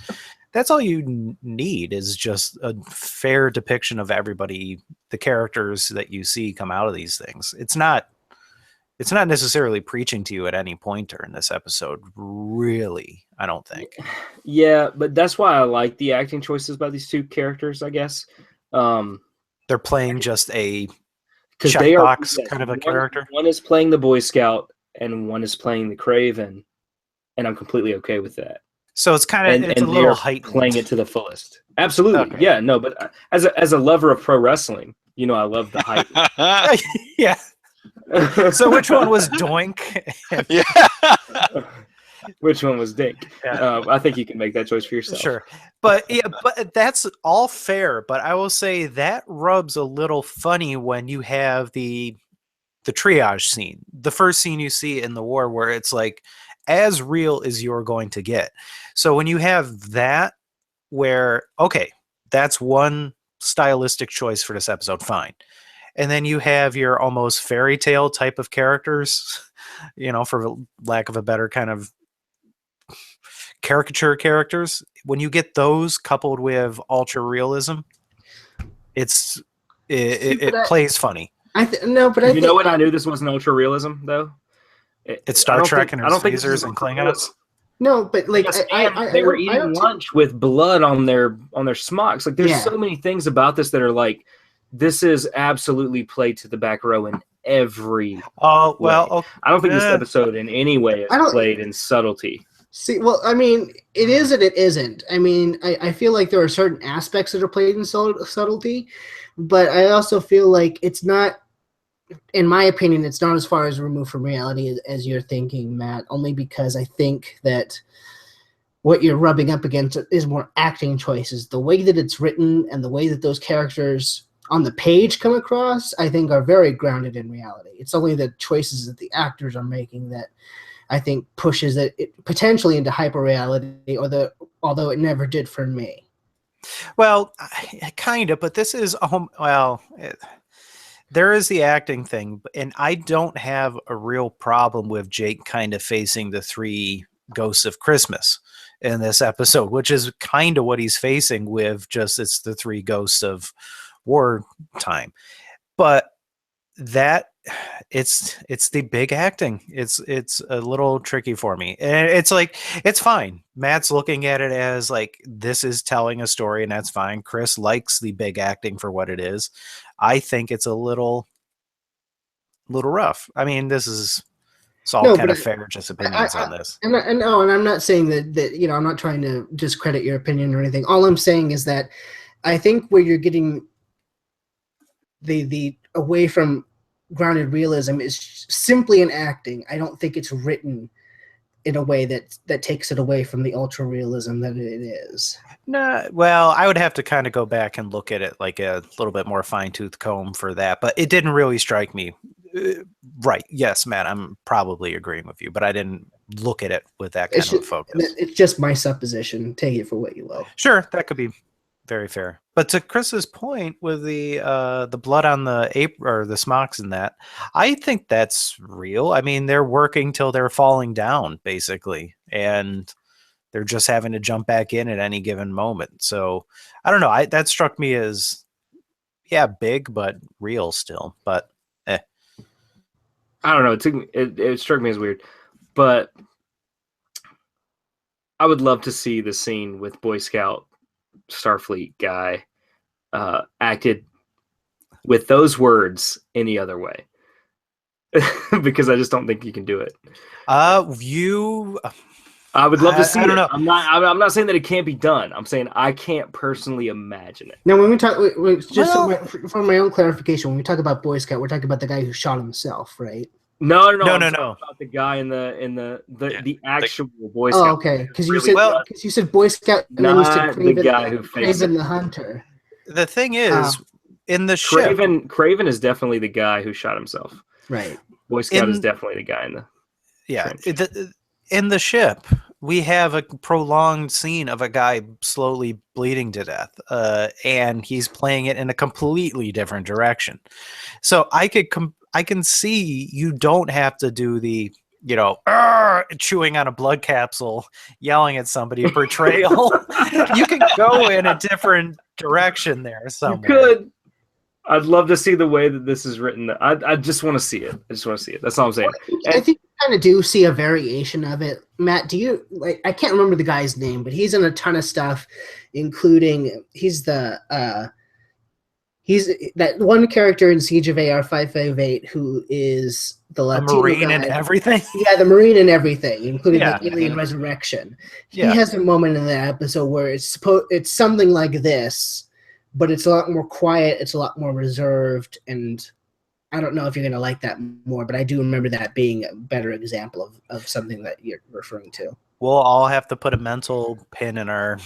all you need is just a fair depiction of everybody, the characters that you see come out of these things. It's not necessarily preaching to you at any point during this episode, really. I don't think. Yeah, but that's why I like the acting choices by these two characters, I guess. They're playing just a Because they are checkbox kind of a character. One is playing the Boy Scout, and one is playing the Craven, and I'm completely okay with that. So it's kind of it's a little heightened. Playing it to the fullest. Absolutely, Okay. yeah. No, but as a lover of pro wrestling, you know I love the height. Yeah. So which one was Doink? Yeah. Which one was Dink? Yeah. I think you can make that choice for yourself. Sure. But yeah, but that's all fair. But I will say that rubs a little funny when you have the triage scene, the first scene you see in the war, where it's like as real as you're going to get. So when you have that, where okay, that's one stylistic choice for this episode, fine. And then you have your almost fairy tale type of characters, for lack of a better kind of caricature characters. When you get those coupled with ultra realism, it plays funny. No, but I know what? I knew this wasn't ultra realism though. It's Star Trek and there's phasers and Klingons. No, but like they were eating lunch with blood on their smocks. Like there's so many things about this that are like, this is absolutely played to the back row in every. Oh well, way. I don't think this episode in any way is played in subtlety. See, well, I mean, it is and it isn't. I mean, I feel like there are certain aspects that are played in subtlety, but I also feel like it's not, in my opinion, it's not as far as removed from reality as you're thinking, Matt, only because I think that what you're rubbing up against is more acting choices. The way that it's written and the way that those characters on the page come across, I think, are very grounded in reality. It's only the choices that the actors are making that I think pushes it potentially into hyper-reality, although it never did for me. Well, kind of, but this is there is the acting thing, and I don't have a real problem with Jake kind of facing the three ghosts of Christmas in this episode, which is kind of what he's facing with just it's the three ghosts of wartime. But that it's the big acting. It's a little tricky for me. And it's like, it's fine. Matt's looking at it as like, this is telling a story and that's fine. Chris likes the big acting for what it is. I think it's a little rough. I mean, it's all kind of fair, just opinions on this. And I'm not saying that I'm not trying to discredit your opinion or anything. All I'm saying is that I think where you're getting the away from grounded realism is simply in acting. I don't think it's written in a way that takes it away from the ultra realism that it is. No, well, I would have to kind of go back and look at it like a little bit more fine-tooth comb for that, but it didn't really strike me. Right. Yes, Matt, I'm probably agreeing with you, but I didn't look at it with that kind of focus. It's just my supposition. Take it for what you will. Sure, that could be very fair. But to Chris's point with the blood on the apron or the smocks and that, I think that's real. I mean, they're working till they're falling down, basically, and they're just having to jump back in at any given moment. So I don't know. That struck me as, big but real still. But I don't know. It struck me as weird, but I would love to see the scene with Boy Scout Starfleet guy acted with those words any other way. Because I just don't think you can do it. I would love to see it. I don't know. I'm not saying that it can't be done. I'm saying I can't personally imagine it. Now, when we talk, for my own clarification, when we talk about Boy Scout, we're talking about the guy who shot himself, right? No. No. About the guy in the actual Boy Scout. Oh, okay. Because you said Boy Scout, and then you said Craven, the guy who Craven the Hunter. The thing is, in the ship, Craven is definitely the guy who shot himself. Right. Boy Scout is definitely the guy in the in the ship, we have a prolonged scene of a guy slowly bleeding to death, and he's playing it in a completely different direction. So I can see you don't have to do the chewing on a blood capsule, yelling at somebody, portrayal. You can go in a different direction there somewhere. Good. I'd love to see the way that this is written. I just want to see it. That's all I'm saying. I think you kind of do see a variation of it. Matt, do you like? I can't remember the guy's name, but he's in a ton of stuff, including he's that one character in Siege of AR 558 who is the Latino Marine guy. and everything. Yeah, the Marine and everything, including Yeah. like Alien Resurrection. Yeah. He has a moment in that episode where it's something like this, but it's a lot more quiet. It's a lot more reserved, and I don't know if you're gonna like that more, but I do remember that being a better example of something that you're referring to. We'll all have to put a mental pin in our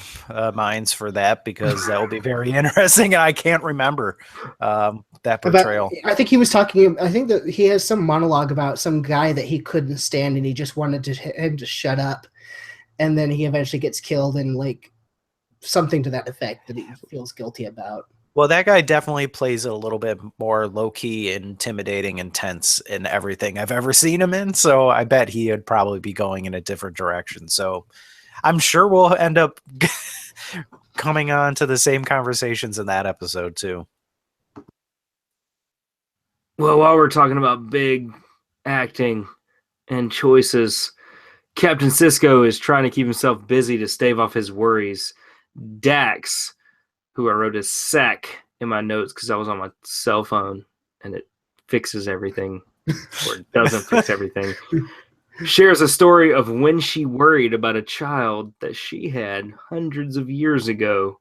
minds for that, because that will be very interesting, and I can't remember that portrayal. I think he was talking. I think that he has some monologue about some guy that he couldn't stand, and he just wanted him to shut up, and then he eventually gets killed, and like something to that effect that he feels guilty about. Well, that guy definitely plays it a little bit more low-key, intimidating, intense in everything I've ever seen him in. So I bet he would probably be going in a different direction. So I'm sure we'll end up coming on to the same conversations in that episode too. Well, while we're talking about big acting and choices, Captain Sisko is trying to keep himself busy to stave off his worries. Dax, who I wrote as Sack in my notes because I was on my cell phone and it fixes everything, or it doesn't fix everything, shares a story of when she worried about a child that she had hundreds of years ago.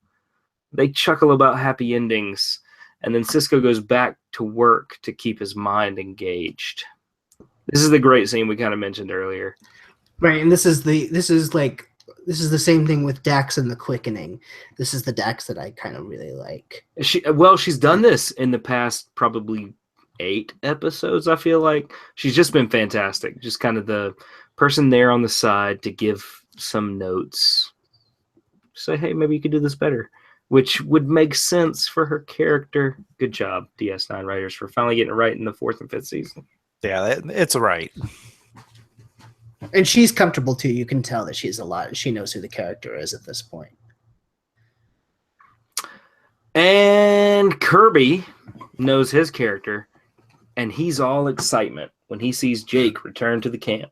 They chuckle about happy endings, and then Sisko goes back to work to keep his mind engaged. This is the great scene we kind of mentioned earlier. Right, and this is the same thing with Dax and the Quickening. This is the Dax that I kind of really like. She's done this in the past probably 8 episodes, I feel like. She's just been fantastic. Just kind of the person there on the side to give some notes. Say, hey, maybe you could do this better, which would make sense for her character. Good job, DS9 writers, for finally getting it right in the 4th and 5th season. Yeah, it's right. And she's comfortable too. You can tell that she knows who the character is at this point. And Kirby knows his character, and he's all excitement when he sees Jake return to the camp.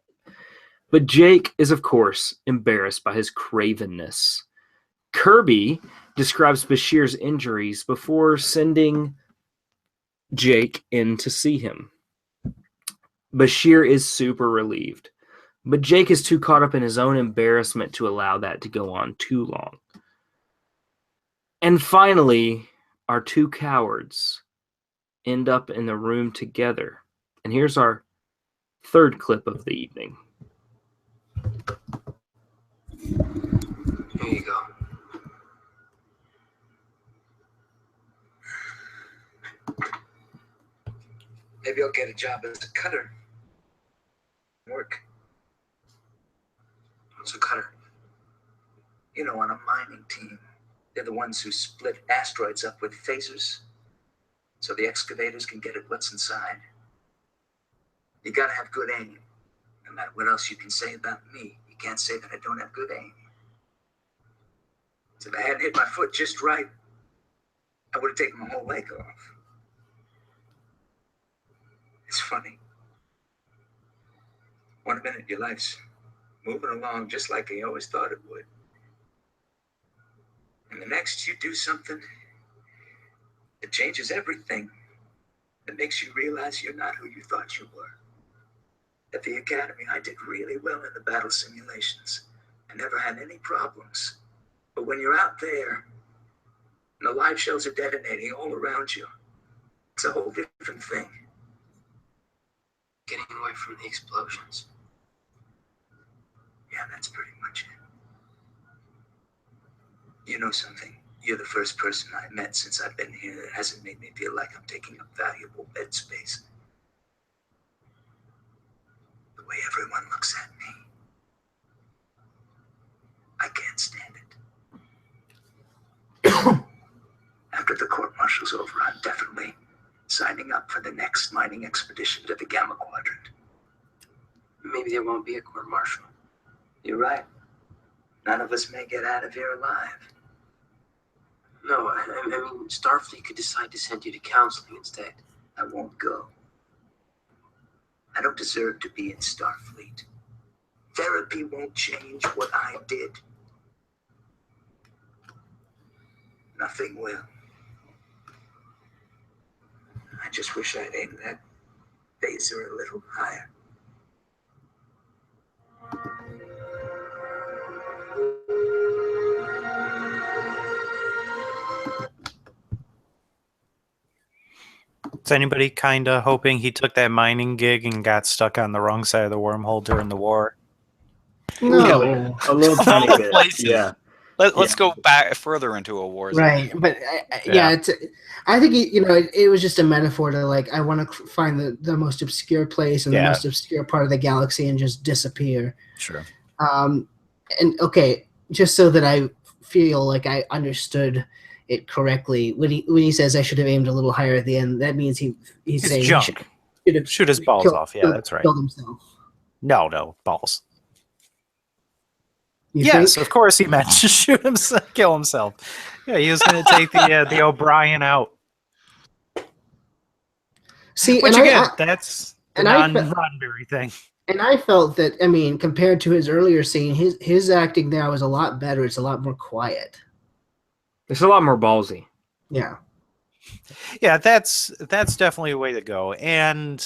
But Jake is, of course, embarrassed by his cravenness. Kirby describes Bashir's injuries before sending Jake in to see him. Bashir is super relieved, but Jake is too caught up in his own embarrassment to allow that to go on too long. And finally, our 2 cowards end up in the room together. And here's our 3rd clip of the evening. Here you go. Maybe I'll get a job as a cutter. Work. What's a cutter? You know, on a mining team. They're the ones who split asteroids up with phasers, so the excavators can get at what's inside. You gotta have good aim. No matter what else you can say about me, you can't say that I don't have good aim. So if I hadn't hit my foot just right, I would have taken my whole leg off. It's funny. One minute your life's moving along just like you always thought it would. And the next you do something that changes everything, that makes you realize you're not who you thought you were. At the academy, I did really well in the battle simulations. I never had any problems. But when you're out there, and the live shells are detonating all around you, it's a whole different thing. Getting away from the explosions. Yeah, that's pretty much it. You know something? You're the first person I've met since I've been here that hasn't made me feel like I'm taking up valuable bed space. The way everyone looks at me. I can't stand it. After the court-martial's over, I'm definitely signing up for the next mining expedition to the Gamma Quadrant. maybe there won't be a court-martial. You're right. None of us may get out of here alive. No, I mean, Starfleet could decide to send you to counseling instead. I won't go. I don't deserve to be in Starfleet. Therapy won't change what I did. Nothing will. I just wish I'd aimed that phaser a little higher. Is anybody kind of hoping he took that mining gig and got stuck on the wrong side of the wormhole during the war? No. A little Of tiny all bit. places. Yeah. Let's go back further into a war zone. Right, but Yeah. I think it was just a metaphor to like I want to find the most obscure place and the Yeah. most obscure part of the galaxy and just disappear. Sure. And okay, just so that I feel like I understood it correctly, when he says I should have aimed a little higher at the end, that means he's It's saying junk. he should have Shoot his balls off. Yeah, that's right. Killed himself. No, balls. You Yes, think? of course he meant to shoot himself, kill himself. Yeah, he was going to take the O'Brien out. See, Which and again, that's the and I fe- non-Roddenberry thing. And I felt that, I mean, compared to his earlier scene, his acting now is a lot better. It's a lot more quiet. It's a lot more ballsy. Yeah. Yeah, that's definitely a way to go. And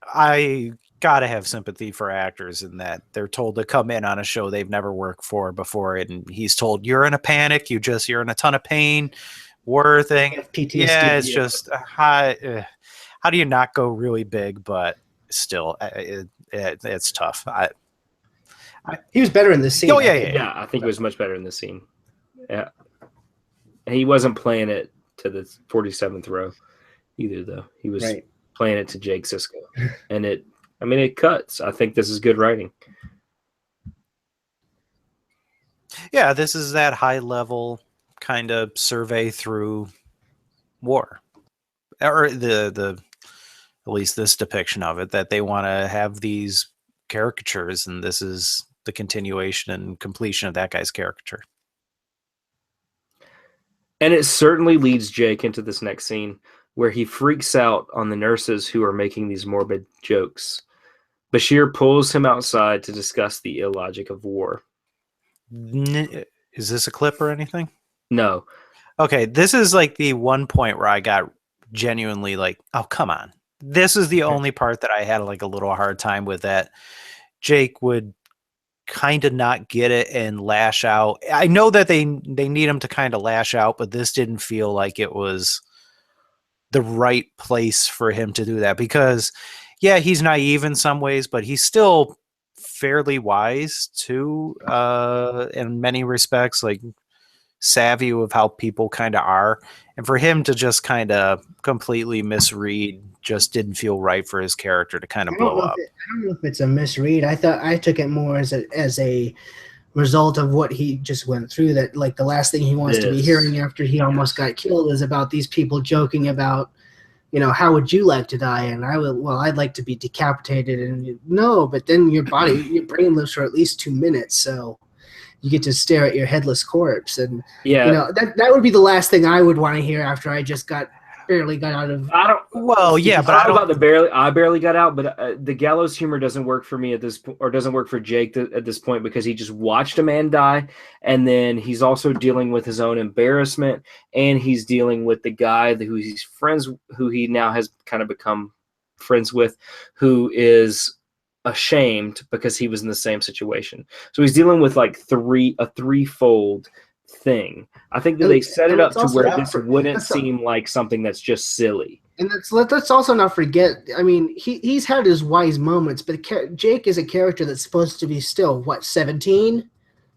I gotta have sympathy for actors in that they're told to come in on a show they've never worked for before, and he's told you're in a panic, you're in a ton of pain, war thing. PTSD, yeah, it's just how do you not go really big? But still, it's tough. He was better in this scene. Oh yeah, Yeah, I think it was much better in this scene. Yeah. And he wasn't playing it to the 47th row either, though. He was Right. playing it to Jake Sisko. And it cuts. I think this is good writing. Yeah, this is that high level kind of survey through war, or the at least this depiction of it, that they want to have these caricatures, and this is the continuation and completion of that guy's caricature. And it certainly leads Jake into this next scene where he freaks out on the nurses who are making these morbid jokes. Bashir pulls him outside to discuss the illogic of war. Is this a clip or anything? No. Okay, this is like the one point where I got genuinely like, oh, come on. This is the only part that I had like a little hard time with, that Jake would kind of not get it and lash out. I know that they need him to kind of lash out, but this didn't feel like it was the right place for him to do that, because yeah, he's naive in some ways, but he's still fairly wise too, in many respects, like savvy with how people kind of are. And for him to just kind of completely misread just didn't feel right for his character to kind of blow up. I don't know if it's a misread. I took it more as a result of what he just went through, that like the last thing he wants to be hearing after he almost got killed is about these people joking about, how would you like to die? And I'd like to be decapitated. And no, but then your brain lives for at least 2 minutes. So you get to stare at your headless corpse. And, that would be the last thing I would want to hear after I just barely got out of. I barely got out, but the gallows humor doesn't work for me at this point, or doesn't work for Jake at this point, because he just watched a man die, and then he's also dealing with his own embarrassment, and he's dealing with the guy who he now has kind of become friends with, who is ashamed because he was in the same situation. So he's dealing with like a threefold thing. I think that they set it up to where this wouldn't seem like something that's just silly. And let's also not forget, I mean, he's had his wise moments, but Jake is a character that's supposed to be still, 17?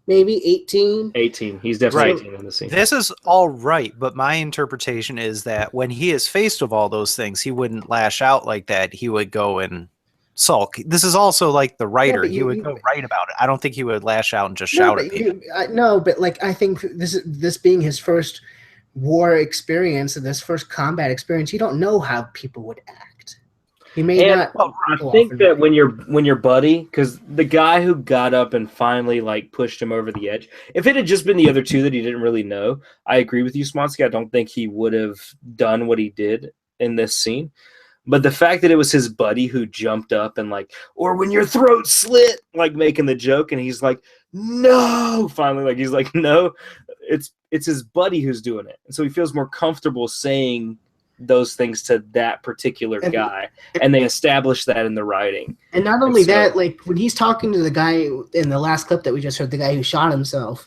Maybe 18? 18. He's definitely 18 in the scene. This is all right, but my interpretation is that when he is faced with all those things, he wouldn't lash out like that. He would go and sulk. This is also like the writer. He would go write about it. I don't think he would lash out and just shout at people. But like I think this being his first war experience and this first combat experience, you don't know how people would act. He may And not. I go think off that and- when your buddy, because the guy who got up and finally like pushed him over the edge, if it had just been the other two that he didn't really know, I agree with you, Smonsky. I don't think he would have done what he did in this scene. But the fact that it was his buddy who jumped up and like, or when your throat slit, like making the joke, and he's like, no, finally, like he's like, no, it's his buddy who's doing it, and so he feels more comfortable saying those things to that particular guy, and they establish that in the writing. And not only that, like when he's talking to the guy in the last clip that we just heard, the guy who shot himself,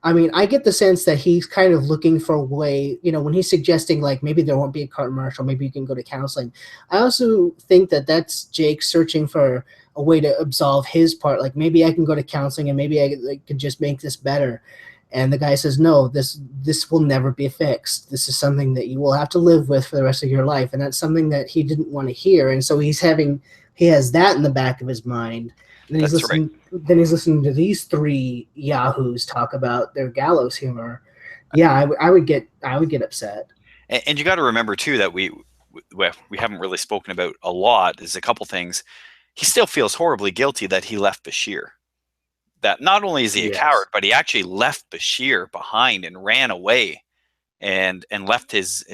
I mean, I get the sense that he's kind of looking for a way, you know, when he's suggesting like maybe there won't be a court martial, maybe you can go to counseling. I also think that that's Jake searching for a way to absolve his part. Like maybe I can go to counseling and maybe I can just make this better. And the guy says, no, this will never be fixed. This is something that you will have to live with for the rest of your life. And that's something that he didn't want to hear. And so he has that in the back of his mind. And then he's listening to these three yahoos talk about their gallows humor. Yeah, I would get upset. And you got to remember too that we haven't really spoken about a lot is a couple things. He still feels horribly guilty that he left Bashir. That not only is he a coward, but he actually left Bashir behind and ran away, and left his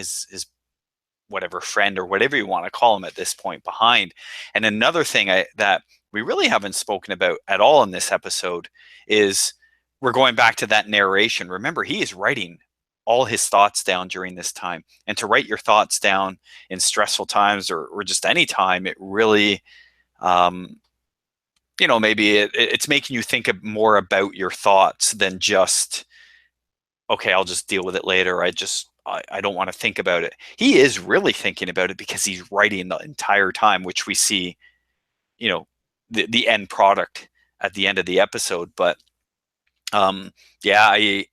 whatever friend or whatever you want to call him at this point behind. And another thing that we really haven't spoken about at all in this episode is we're going back to that narration. Remember, he is writing all his thoughts down during this time, and to write your thoughts down in stressful times or just any time, it really you know, maybe it's making you think more about your thoughts than just, okay, I'll just deal with it later. I don't want to think about it. He is really thinking about it because he's writing the entire time, which we see, you know, the end product at the end of the episode. But yeah, I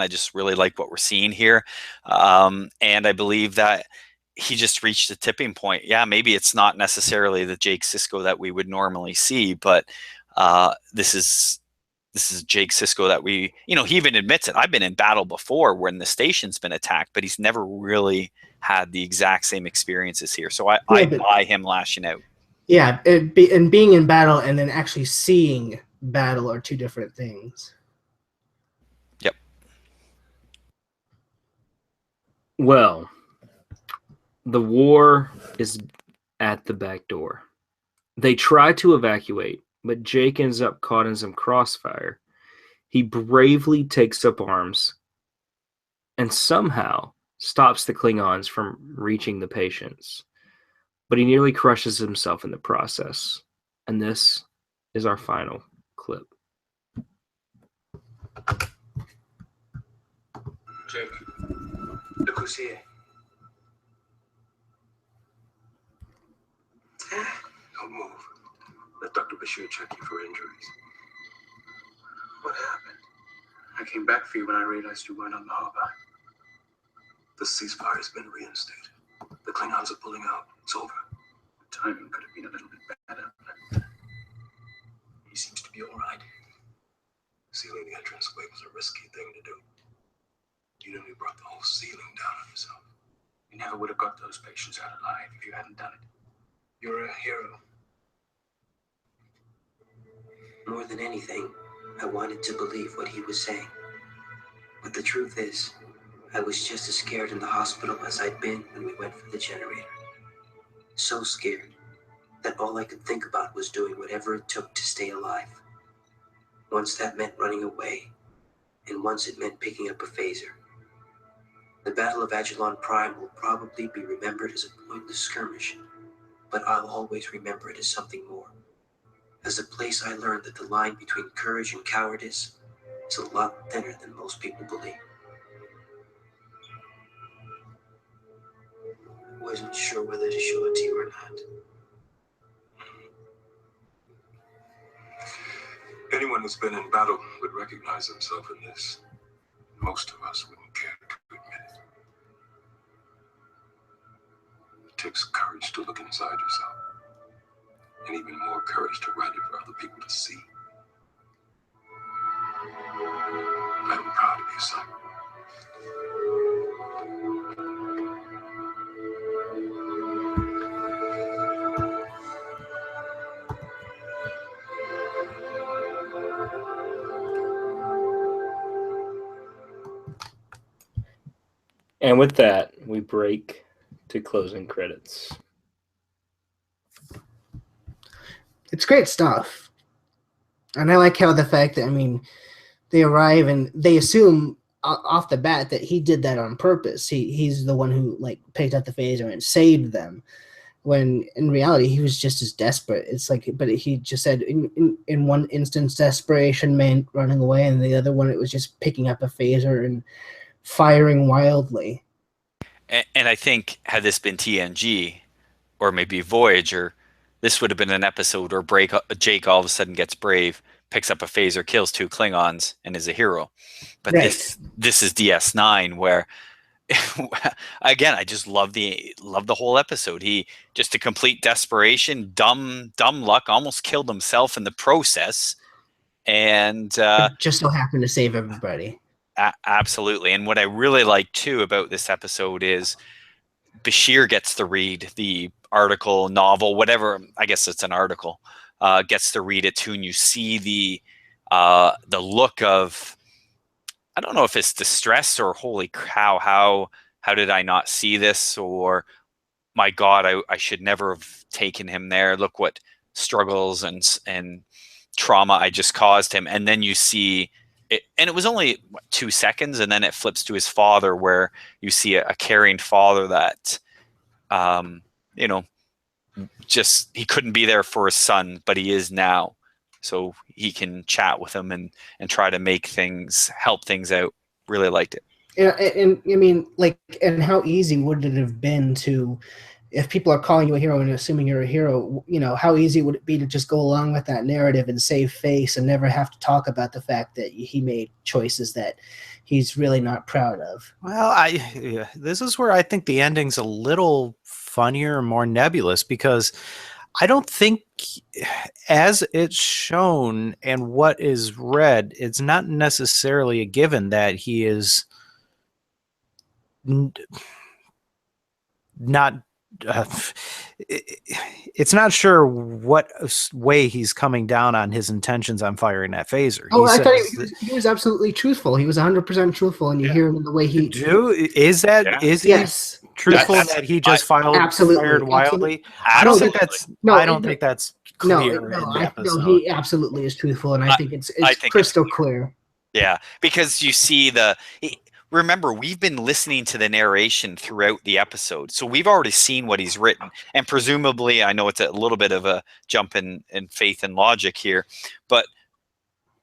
just really like what we're seeing here. And I believe that he just reached a tipping point. Yeah, maybe it's not necessarily the Jake Sisko that we would normally see, but this is Jake Sisko that we, you know, he even admits it. I've been in battle before when the station's been attacked, but he's never really had the exact same experiences here. So I buy him lashing out. Yeah, and being in battle and then actually seeing battle are two different things. Yep. Well, the war is at the back door. They try to evacuate, but Jake ends up caught in some crossfire. He bravely takes up arms and somehow stops the Klingons from reaching the patients. But he nearly crushes himself in the process. And this is our final clip. Jake, look who's here. Don't move. Let Dr. Bashir check you for injuries. What happened? I came back for you when I realized you weren't on the harbor. The ceasefire has been reinstated. The Klingons are pulling out. It's over. The timing could have been a little bit better, but he seems to be all right. Sealing the entranceway was a risky thing to do. You nearly brought the whole ceiling down on yourself. You never would have got those patients out alive if you hadn't done it. You're a hero. More than anything, I wanted to believe what he was saying. But the truth is, I was just as scared in the hospital as I'd been when we went for the generator. So scared that all I could think about was doing whatever it took to stay alive. Once that meant running away, and once it meant picking up a phaser. The Battle of Agilon Prime will probably be remembered as a pointless skirmish, but I'll always remember it as something more. As a place I learned that the line between courage and cowardice is a lot thinner than most people believe. I wasn't sure whether to show it to you or not. Anyone who's been in battle would recognize himself in this. Most of us wouldn't care to admit it. It takes courage to look inside yourself, and even more courage to write it for other people to see. I'm proud of you, son. And with that, we break to closing credits. It's great stuff. And I like how the fact that, I mean, they arrive and they assume off the bat that he did that on purpose. He's the one who like picked up the phaser and saved them, when in reality he was just as desperate. It's like, but he just said in one instance desperation meant running away, and the other one it was just picking up a phaser and firing wildly. And I think had this been TNG or maybe Voyager, this would have been an episode where Jake all of a sudden gets brave, picks up a phaser, kills 2 Klingons, and is a hero. But Right. this is DS9, where again, I just love the whole episode. He just a complete desperation, dumb luck, almost killed himself in the process, and Just so happened to save everybody. absolutely. And what I really like too about this episode is Bashir gets to read the article, novel, whatever. I guess it's an article. Gets to read it too, and you see the look of, I don't know if it's distress or holy cow, how did I not see this, or my God, I should never have taken him there. Look what struggles and trauma I just caused him. And then you see it, and it was only 2 seconds, and then it flips to his father, where you see a caring father that, just he couldn't be there for his son, but he is now. So he can chat with him and try to help things out. Really liked it. And I mean, like, and how easy would it have been to, if people are calling you a hero and assuming you're a hero, how easy would it be to just go along with that narrative and save face and never have to talk about the fact that he made choices that he's really not proud of? Well, this is where I think the ending's a little funnier and more nebulous, because I don't think, as it's shown and what is read, it's not necessarily a given that he is not. It's not sure what way he's coming down on his intentions on firing that phaser. Oh, I thought he was absolutely truthful. He was 100% truthful, and you hear him in the way he. Is yes. Truthful that he just fired wildly? I don't think that's. I don't think that's clear in the episode. No, he absolutely is truthful, and I think it's crystal clear. Yeah, because you see remember, we've been listening to the narration throughout the episode, so we've already seen what he's written, and presumably, I know it's a little bit of a jump in faith and logic here, but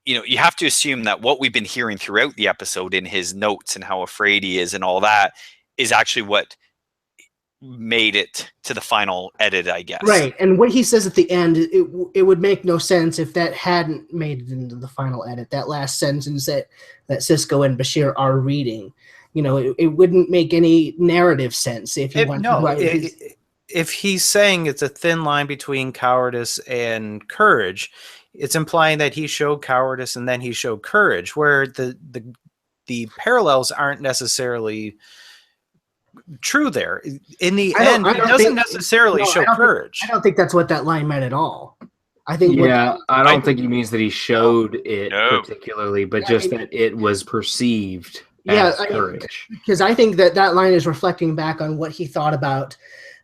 you have to assume that what we've been hearing throughout the episode in his notes and how afraid he is and all that is actually what made it to the final edit, I guess. Right, and what he says at the end, it would make no sense if that hadn't made it into the final edit. That last sentence that Sisko and Bashir are reading, it wouldn't make any narrative sense if he went to write if he's saying it's a thin line between cowardice and courage, it's implying that he showed cowardice and then he showed courage, where the parallels aren't necessarily true there. In the end, it doesn't necessarily show courage. I don't think that's what that line meant at all. I think. Yeah, I don't think he means that he showed it particularly, but just that it was perceived as courage. Because I think that line is reflecting back on what he thought about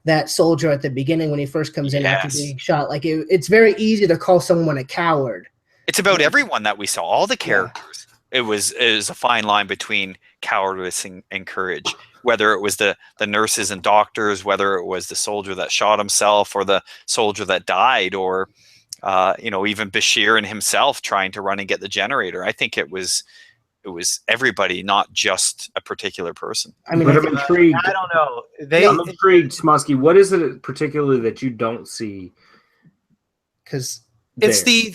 that soldier at the beginning when he first comes in after being shot. Like it's very easy to call someone a coward. It's about everyone that we saw, all the characters. It was a fine line between cowardice and courage. Whether it was the nurses and doctors, whether it was the soldier that shot himself or the soldier that died, or even Bashir and himself trying to run and get the generator. I think it was everybody, not just a particular person. I mean, I'm intrigued. I don't know. I'm intrigued, Smosky. What is it particularly that you don't see? Because it's the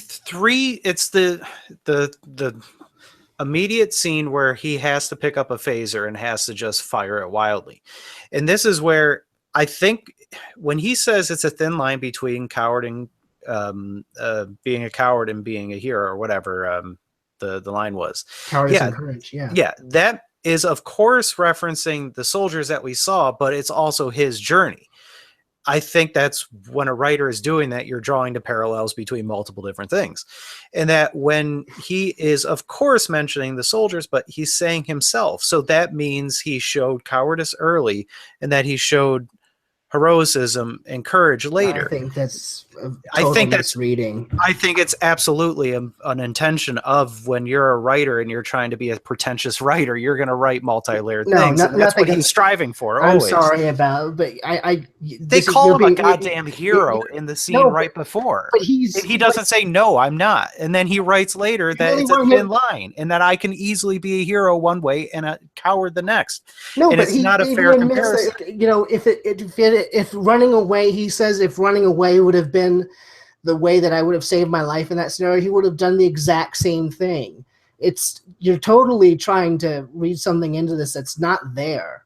immediate scene where he has to pick up a phaser and has to just fire it wildly. And this is where I think when he says it's a thin line between coward and being a coward and being a hero, or whatever the line was. Cowardice and courage, yeah. Yeah, that is, of course, referencing the soldiers that we saw, but it's also his journey. I think that's when a writer is doing that, you're drawing the parallels between multiple different things. And that when he is, of course, mentioning the soldiers, but he's saying himself. So that means he showed cowardice early and that he showed heroism and courage later. I think that's I think that's misreading. I think it's absolutely an intention of when you're a writer and you're trying to be a pretentious writer, you're going to write multi-layered things. And that's what he's striving for. I'm always. sorry about, but they call him a goddamn hero in the scene right before. But he doesn't say, no, I'm not. And then he writes later that it's a thin line and that I can easily be a hero one way and a coward the next. No, and but it's not a fair comparison. That, if running away, he says, if running away would have been the way that I would have saved my life in that scenario, he would have done the exact same thing. You're totally trying to read something into this that's not there.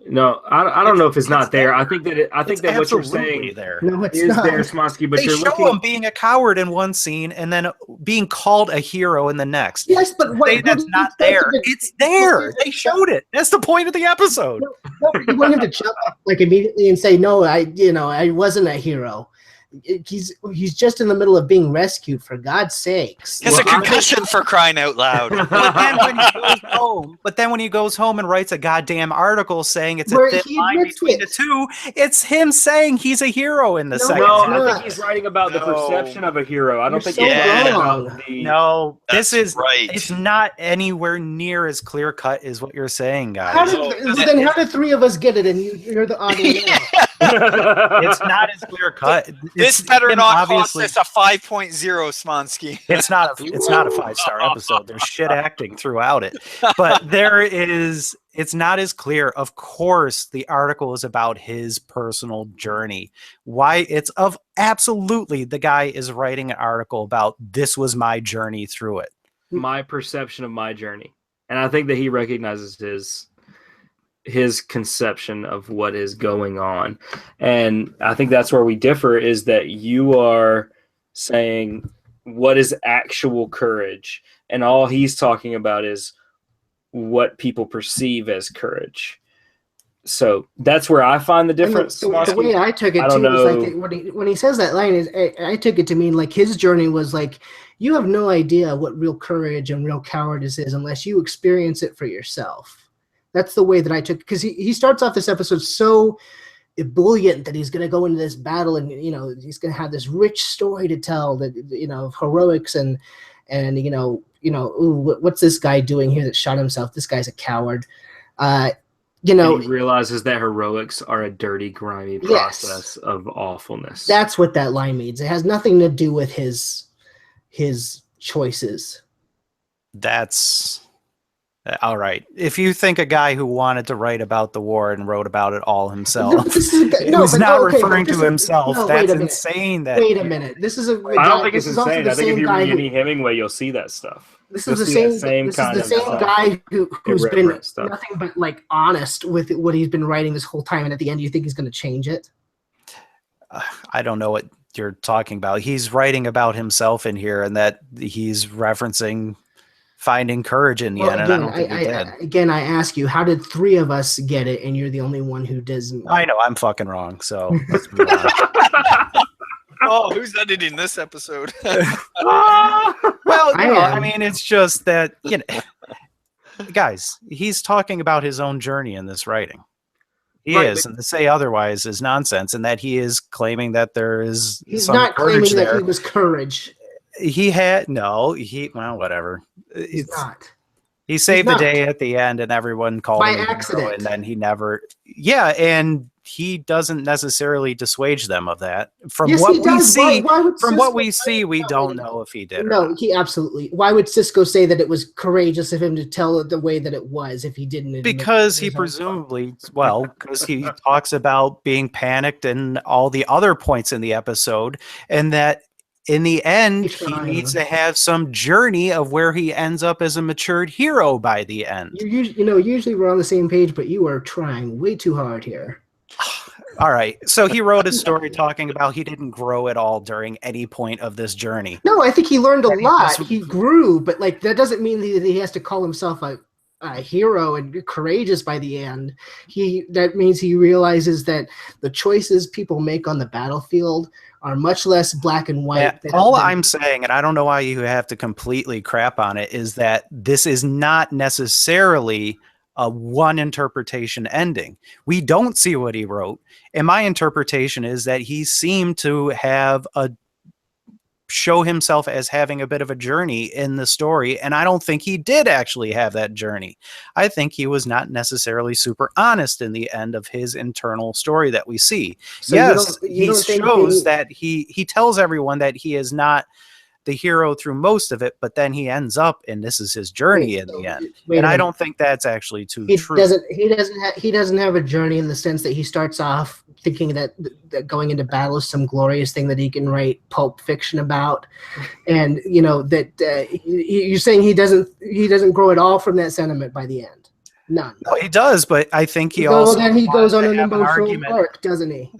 No, I don't know if it's not there. I think that what you're saying there. No, it's is not. there, Smonsky. But they show him being a coward in one scene and then being called a hero in the next. Yes, but that's not there. It's there. They showed it. That's the point of the episode. No, you want him to jump like immediately and say, "No, I wasn't a hero." He's just in the middle of being rescued, for God's sakes. It's a concussion, for crying out loud. But then when he goes home and writes a goddamn article saying it's a thin line between the two, it's him saying he's a hero in the second. No, I think he's writing about the perception of a hero. I don't think he's writing about the... No, this is right. It's not anywhere near as clear cut as what you're saying, guys. Then how did three of us get it and you're the odd one out? It's not as clear cut. This better not cost us a 5.0, Smonsky. It's not a 5-star episode. There's shit acting throughout it. But it's not as clear. Of course, the article is about his personal journey. Why absolutely the guy is writing an article about this was my journey through it. My perception of my journey. And I think that he recognizes his conception of what is going on. And I think that's where we differ, is that you are saying what is actual courage, and all he's talking about is what people perceive as courage. So that's where I find the difference. The way I took it too is like when he says that line, is I took it to mean like his journey was like, you have no idea what real courage and real cowardice is unless you experience it for yourself. That's the way that I took, because he starts off this episode so ebullient that he's going to go into this battle and he's going to have this rich story to tell, that of heroics and what's this guy doing here that shot himself? This guy's a coward. And he realizes that heroics are a dirty, grimy process of awfulness. That's what that line means. It has nothing to do with his choices. That's all right. If you think a guy who wanted to write about the war and wrote about it all himself, referring to himself, that's insane. Wait a minute. I don't think it's insane. I think if you read any Hemingway, you'll see that stuff. This is the same guy who's been nothing but like honest with what he's been writing this whole time, and at the end, you think he's going to change it? I don't know what you're talking about. He's writing about himself in here, and that he's referencing finding courage in the end, and I don't think he did. Again, I ask you, how did three of us get it, and you're the only one who doesn't? I know, I'm fucking wrong, so let's move on. Oh, who's editing this episode? Well, I mean, it's just that, guys, he's talking about his own journey in this writing. He is, and to say otherwise is nonsense, and that he is claiming that there is He's not claiming that he was courage. Whatever. He's not. He saved the day at the end, and everyone called him a hero, and then he never. Yeah, and he doesn't necessarily dissuade them of that. From what we see, we don't know if he did. No, he absolutely. Why would Cisco say that it was courageous of him to tell it the way that it was if he didn't? Because he presumably, because he talks about being panicked and all the other points in the episode, and that in the end, he needs to have some journey of where he ends up as a matured hero by the end. Usually we're on the same page, but you are trying way too hard here. All right. So he wrote a story talking about he didn't grow at all during any point of this journey. No, I think he learned a lot. He grew, but that doesn't mean that he has to call himself a hero and courageous by the end. That means he realizes that the choices people make on the battlefield are much less black and white. All I'm saying, and I don't know why you have to completely crap on it, is that this is not necessarily a one interpretation ending. We don't see what he wrote, and my interpretation is that he seemed to have show himself as having a bit of a journey in the story, and I don't think he did actually have that journey. I think he was not necessarily super honest in the end of his internal story that we see. So yes, you don't think shows that he tells everyone that he is not the hero through most of it, but then he ends up, and this is his journey in the end. And I don't think that's actually true. He doesn't have a journey in the sense that he starts off thinking that going into battle is some glorious thing that he can write pulp fiction about, and you're saying he doesn't grow at all from that sentiment by the end. None. Well, he does, but I think he goes on an have emotional arc, doesn't he?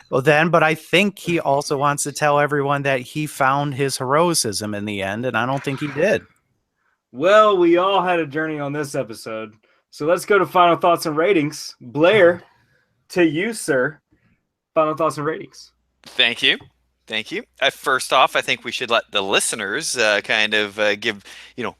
Well, but I think he also wants to tell everyone that he found his heroicism in the end, and I don't think he did. Well, we all had a journey on this episode, so let's go to final thoughts and ratings. Blair, to you, sir. Final thoughts and ratings. Thank you. First off, I think we should let the listeners give,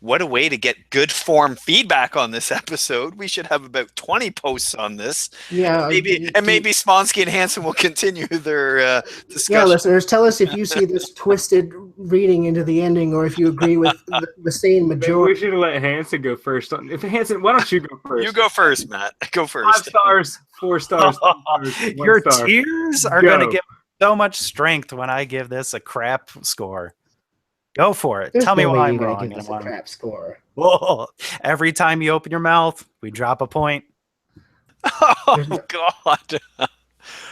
what a way to get good form feedback on this episode. We should have about 20 posts on this. Yeah. Maybe Smonsky and Hansen will continue their discussion. Yeah, listeners, tell us if you see this twisted reading into the ending or if you agree with the same majority. Maybe we should let Hansen go first. If Hansen, why don't you go first? You go first, Matt. Go first. 5 stars, 4 stars. Your tears are going to give so much strength when I give this a crap score. Go for it. There's Tell me no why way I'm you're gonna wrong. give this a crap score. Whoa. Every time you open your mouth, we drop a point. Oh, God.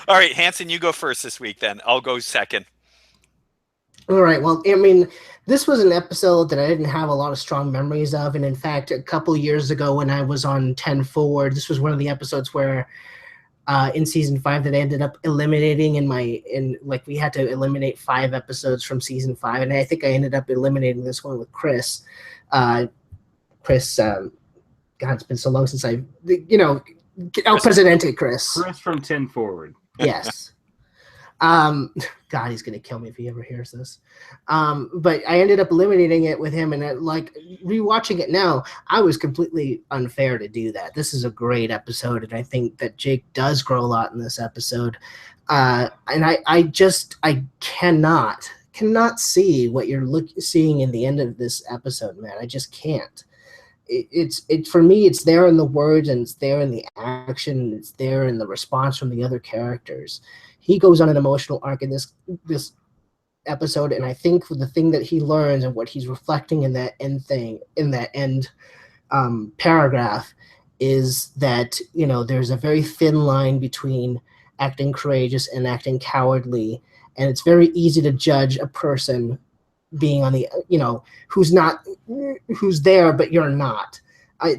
All right, Hansen, you go first this week then. I'll go second. All right. Well, I mean, this was an episode that I didn't have a lot of strong memories of. And in fact, a couple years ago when I was on 10 Forward, this was one of the episodes where in season 5 that I ended up eliminating we had to eliminate 5 episodes from season 5. And I think I ended up eliminating this one with Chris. God, it's been so long since El Presidente Chris. Chris from 10 Forward. Yes. God, he's gonna kill me if he ever hears this. But I ended up eliminating it with him, and rewatching it now, I was completely unfair to do that. This is a great episode, and I think that Jake does grow a lot in this episode. And I cannot see what you're seeing in the end of this episode, man. I just can't. It's for me, it's there in the words, and it's there in the action, and it's there in the response from the other characters. He goes on an emotional arc in this episode, and I think the thing that he learns and what he's reflecting in that end paragraph is that there's a very thin line between acting courageous and acting cowardly, and it's very easy to judge a person being on the who's there but you're not.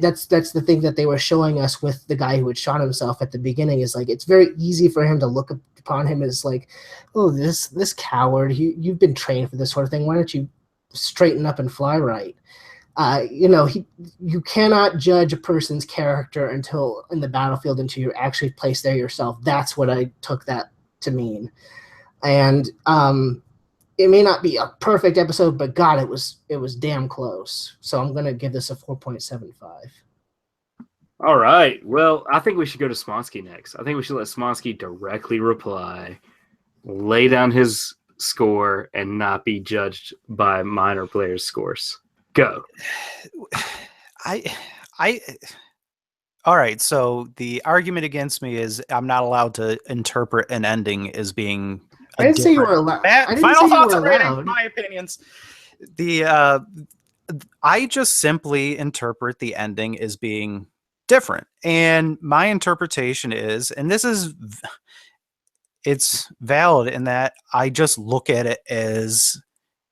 That's the thing that they were showing us with the guy who had shot himself at the beginning, is like it's very easy for him to look upon him as like, oh, this coward, you've been trained for this sort of thing, why don't you straighten up and fly right? You cannot judge a person's character until in the battlefield, until you're actually placed there yourself. That's what I took that to mean. And it may not be a perfect episode, but God, it was damn close. So I'm going to give this a 4.75. All right. Well, I think we should go to Smonsky next. I think we should let Smonsky directly reply, lay down his score, and not be judged by minor players' scores. Go. All right. So the argument against me is I'm not allowed to interpret an ending as being. I didn't say you were allowed. Final thoughts and ratings, my opinions. I just simply interpret the ending as being different, and my interpretation is, and it's valid in that I just look at it as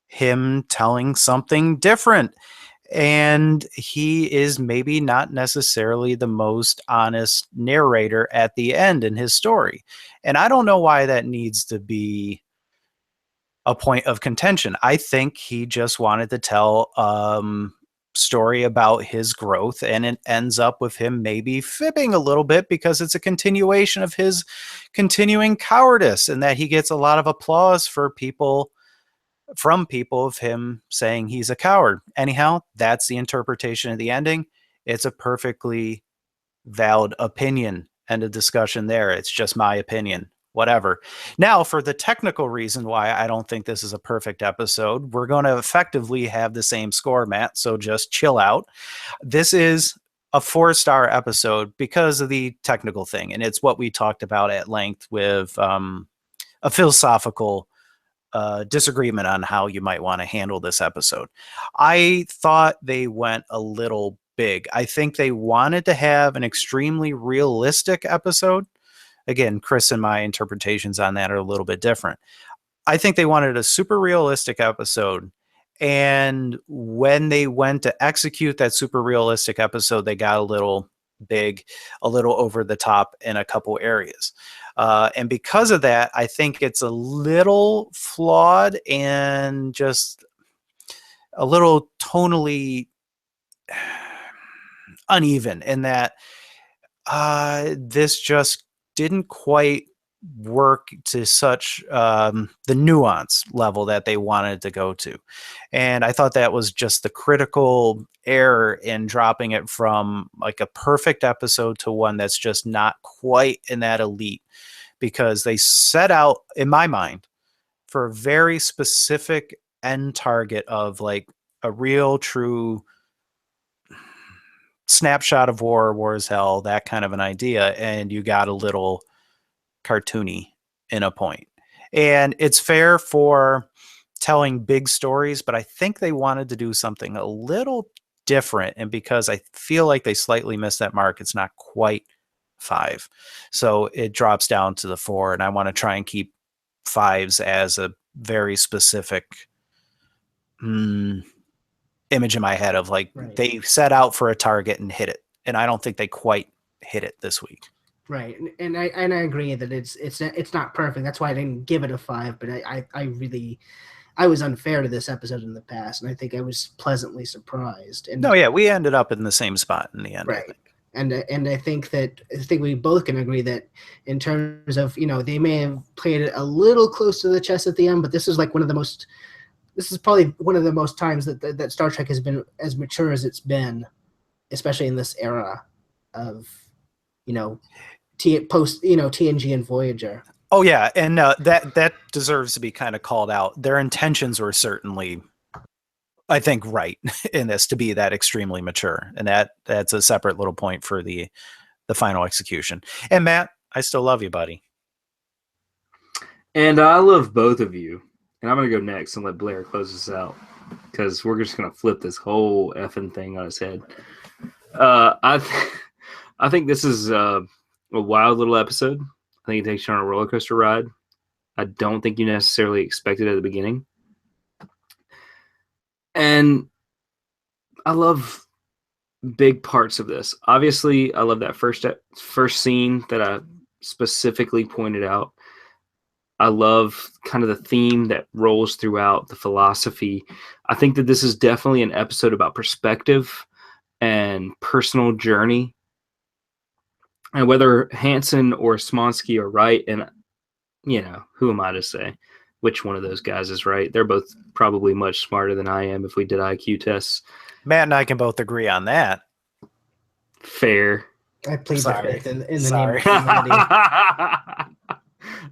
him telling something different, and he is maybe not necessarily the most honest narrator at the end in his story. And I don't know why that needs to be a point of contention. I think he just wanted to tell story about his growth, and it ends up with him maybe fibbing a little bit because it's a continuation of his continuing cowardice, and that he gets a lot of applause from people of him saying he's a coward. Anyhow, that's the interpretation of the ending. It's a perfectly valid opinion. End of discussion there. It's just my opinion. Whatever. Now, for the technical reason why I don't think this is a perfect episode, we're going to effectively have the same score, Matt. So just chill out. This is a 4-star episode because of the technical thing. And it's what we talked about at length with a philosophical disagreement on how you might want to handle this episode. I thought they went a little big. I think they wanted to have an extremely realistic episode. Again, Chris and my interpretations on that are a little bit different. I think they wanted a super realistic episode. And when they went to execute that super realistic episode, they got a little big, a little over the top in a couple areas. And because of that, I think it's a little flawed and just a little tonally uneven in that this just didn't quite work to such the nuance level that they wanted to go to. And I thought that was just the critical error in dropping it from like a perfect episode to one that's just not quite in that elite, because they set out, in my mind, for a very specific end target of like a real true snapshot of war is hell, that kind of an idea, and you got a little cartoony in a point. And it's fair for telling big stories, but I think they wanted to do something a little different, and because I feel like they slightly missed that mark, it's not quite 5. So it drops down to the 4, and I want to try and keep 5s as a very specific image in my head of like they set out for a target and hit it, and I don't think they quite hit it this week. Right, and I agree that it's not perfect. That's why I didn't give it a 5. But I was unfair to this episode in the past, and I think I was pleasantly surprised. And no, yeah, we ended up in the same spot in the end. Right, and I think we both can agree that in terms of, you know, they may have played it a little close to the chest at the end, but this is like this is probably one of the most times that Star Trek has been as mature as it's been, especially in this era of, you know, TNG and Voyager. Oh yeah, and that deserves to be kind of called out. Their intentions were certainly, I think, right in this to be that extremely mature, and that's a separate little point for the final execution. And Matt, I still love you, buddy. And I love both of you. And I'm going to go next and let Blair close this out, because we're just going to flip this whole effing thing on its head. I think this is a wild little episode. I think it takes you on a roller coaster ride. I don't think you necessarily expect it at the beginning. And I love big parts of this. Obviously, I love that first scene that I specifically pointed out. I love kind of the theme that rolls throughout, the philosophy. I think that this is definitely an episode about perspective and personal journey. And whether Hansen or Smonsky are right, and, you know, who am I to say which one of those guys is right? They're both probably much smarter than I am if we did IQ tests. Matt and I can both agree on that. Fair. I plead the fifth in the name of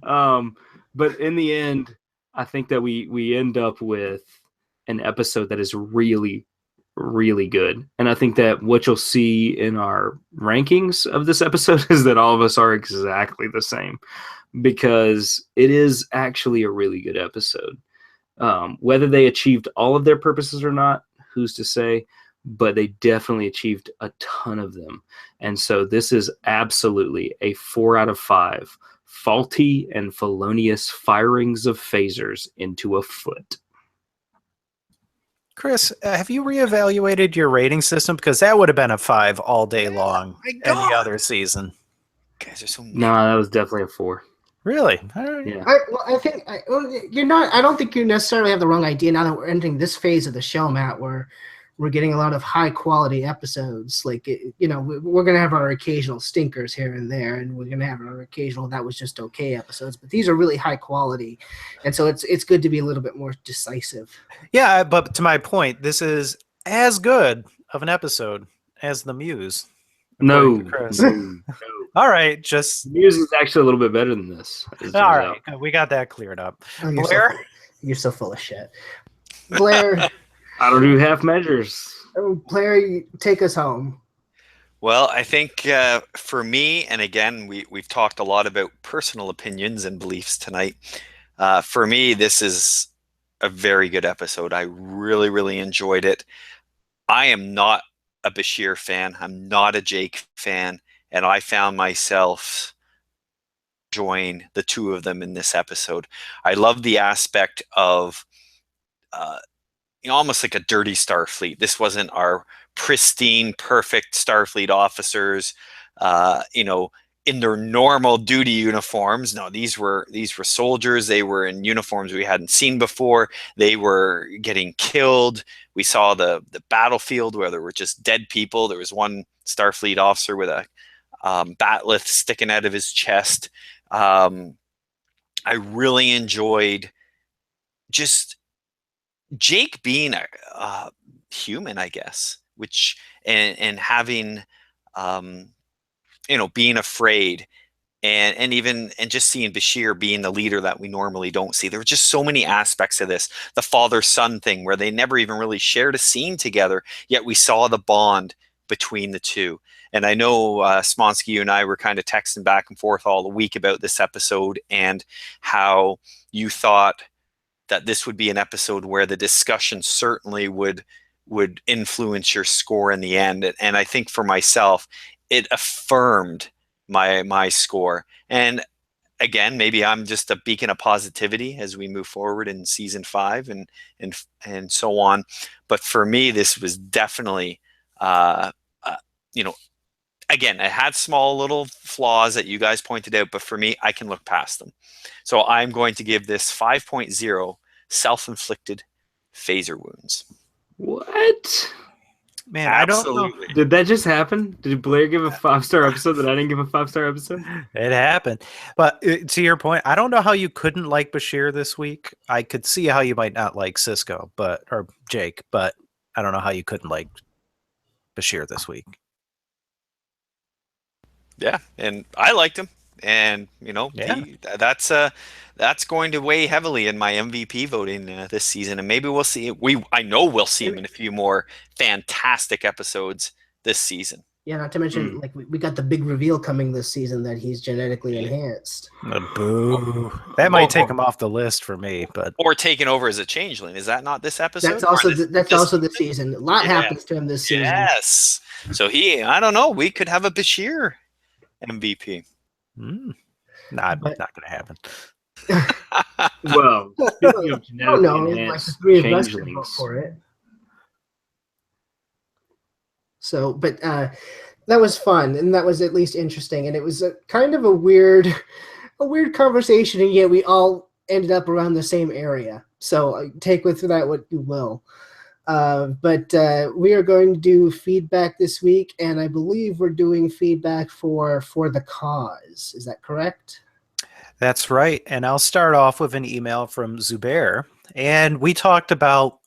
humanity. But in the end, I think that we end up with an episode that is really, really good. And I think that what you'll see in our rankings of this episode is that all of us are exactly the same, because it is actually a really good episode. Whether they achieved all of their purposes or not, who's to say? But they definitely achieved a ton of them. And so this is absolutely a 4 out of 5. Faulty and felonious firings of phasers into a foot. Chris, have you reevaluated your rating system? Because that would have been a 5 all day long any other season. Guys are so No, that was definitely a 4. Really? Yeah. I don't think you necessarily have the wrong idea now that we're entering this phase of the show, Matt, where We're getting a lot of high quality episodes. Like, we're going to have our occasional stinkers here and there, and we're going to have our occasional that was just okay episodes. But these are really high quality, and so it's good to be a little bit more decisive. Yeah, but to my point, this is as good of an episode as The Muse. No, according to Chris. no. All right, just Muse is actually a little bit better than this. as it turns all right. out. We got that cleared up. Oh, you're Blair? you're so full of shit. Blair, I don't do half measures. Blair, take us home. Well, I think for me, and again, we've talked a lot about personal opinions and beliefs tonight. For me, this is a very good episode. I really, really enjoyed it. I am not a Bashir fan. I'm not a Jake fan. And I found myself enjoying the two of them in this episode. I love the aspect of almost like a dirty Starfleet. This wasn't our pristine, perfect Starfleet officers, in their normal duty uniforms. No, these were soldiers. They were in uniforms we hadn't seen before. They were getting killed. We saw the battlefield where there were just dead people. There was one Starfleet officer with a batleth sticking out of his chest. I really enjoyed just Jake being a human, I guess, which and having being afraid and just seeing Bashir being the leader that we normally don't see. There were just so many aspects of this. The father-son thing where they never even really shared a scene together, yet we saw the bond between the two. And I know, Smonsky, you and I were kind of texting back and forth all the week about this episode and how you thought that this would be an episode where the discussion certainly would influence your score in the end. And I think for myself, it affirmed my score. And again, maybe I'm just a beacon of positivity as we move forward in season 5 and so on. But for me, this was definitely, again, it had small little flaws that you guys pointed out, but for me, I can look past them. So I'm going to give this 5.0 self-inflicted phaser wounds. What? Man, Absolutely. I don't know. Did that just happen? Did Blair give a 5-star episode that I didn't give a 5-star episode? It happened. But to your point, I don't know how you couldn't like Bashir this week. I could see how you might not like Cisco, or Jake, but I don't know how you couldn't like Bashir this week. Yeah, and I liked him, and that's going to weigh heavily in my MVP voting this season, and maybe we'll see. I know we'll see him in a few more fantastic episodes this season. Yeah, not to mention, like we got the big reveal coming this season that he's genetically enhanced. Boo! That might take him off the list for me, but or taking over as a changeling. Is that not this episode? That's also this season. A lot happens to him this season. Yes. So I don't know. We could have a Bashir MVP. Not going to happen. Well, speaking of genetically enhanced changelings, for it. So, but that was fun, and that was at least interesting, and it was kind of a weird conversation, and yet we all ended up around the same area. So take with that what you will. But we are going to do feedback this week, and I believe we're doing feedback for the cause. Is that correct? That's right. And I'll start off with an email from Zubair. And we talked about,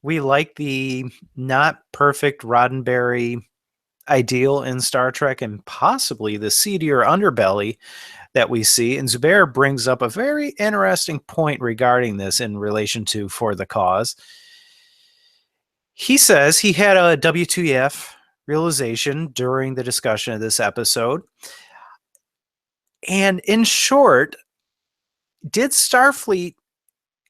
we like the not perfect Roddenberry ideal in Star Trek and possibly the seedier underbelly that we see. And Zubair brings up a very interesting point regarding this in relation to For the Cause. He says he had a WTF realization during the discussion of this episode. And in short, did Starfleet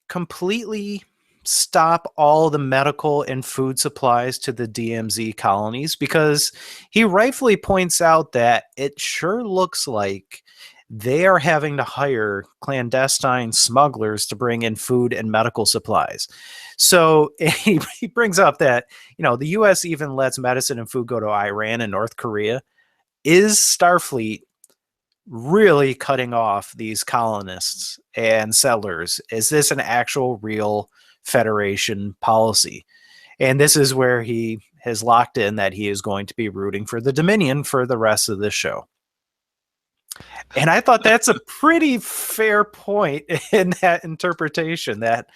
completely stop all the medical and food supplies to the DMZ colonies? Because he rightfully points out that it sure looks like they are having to hire clandestine smugglers to bring in food and medical supplies. So he brings up that, the U.S. even lets medicine and food go to Iran and North Korea. Is Starfleet really cutting off these colonists and settlers? Is this an actual real Federation policy? And this is where he has locked in that he is going to be rooting for the Dominion for the rest of the show. And I thought that's a pretty fair point in that interpretation that,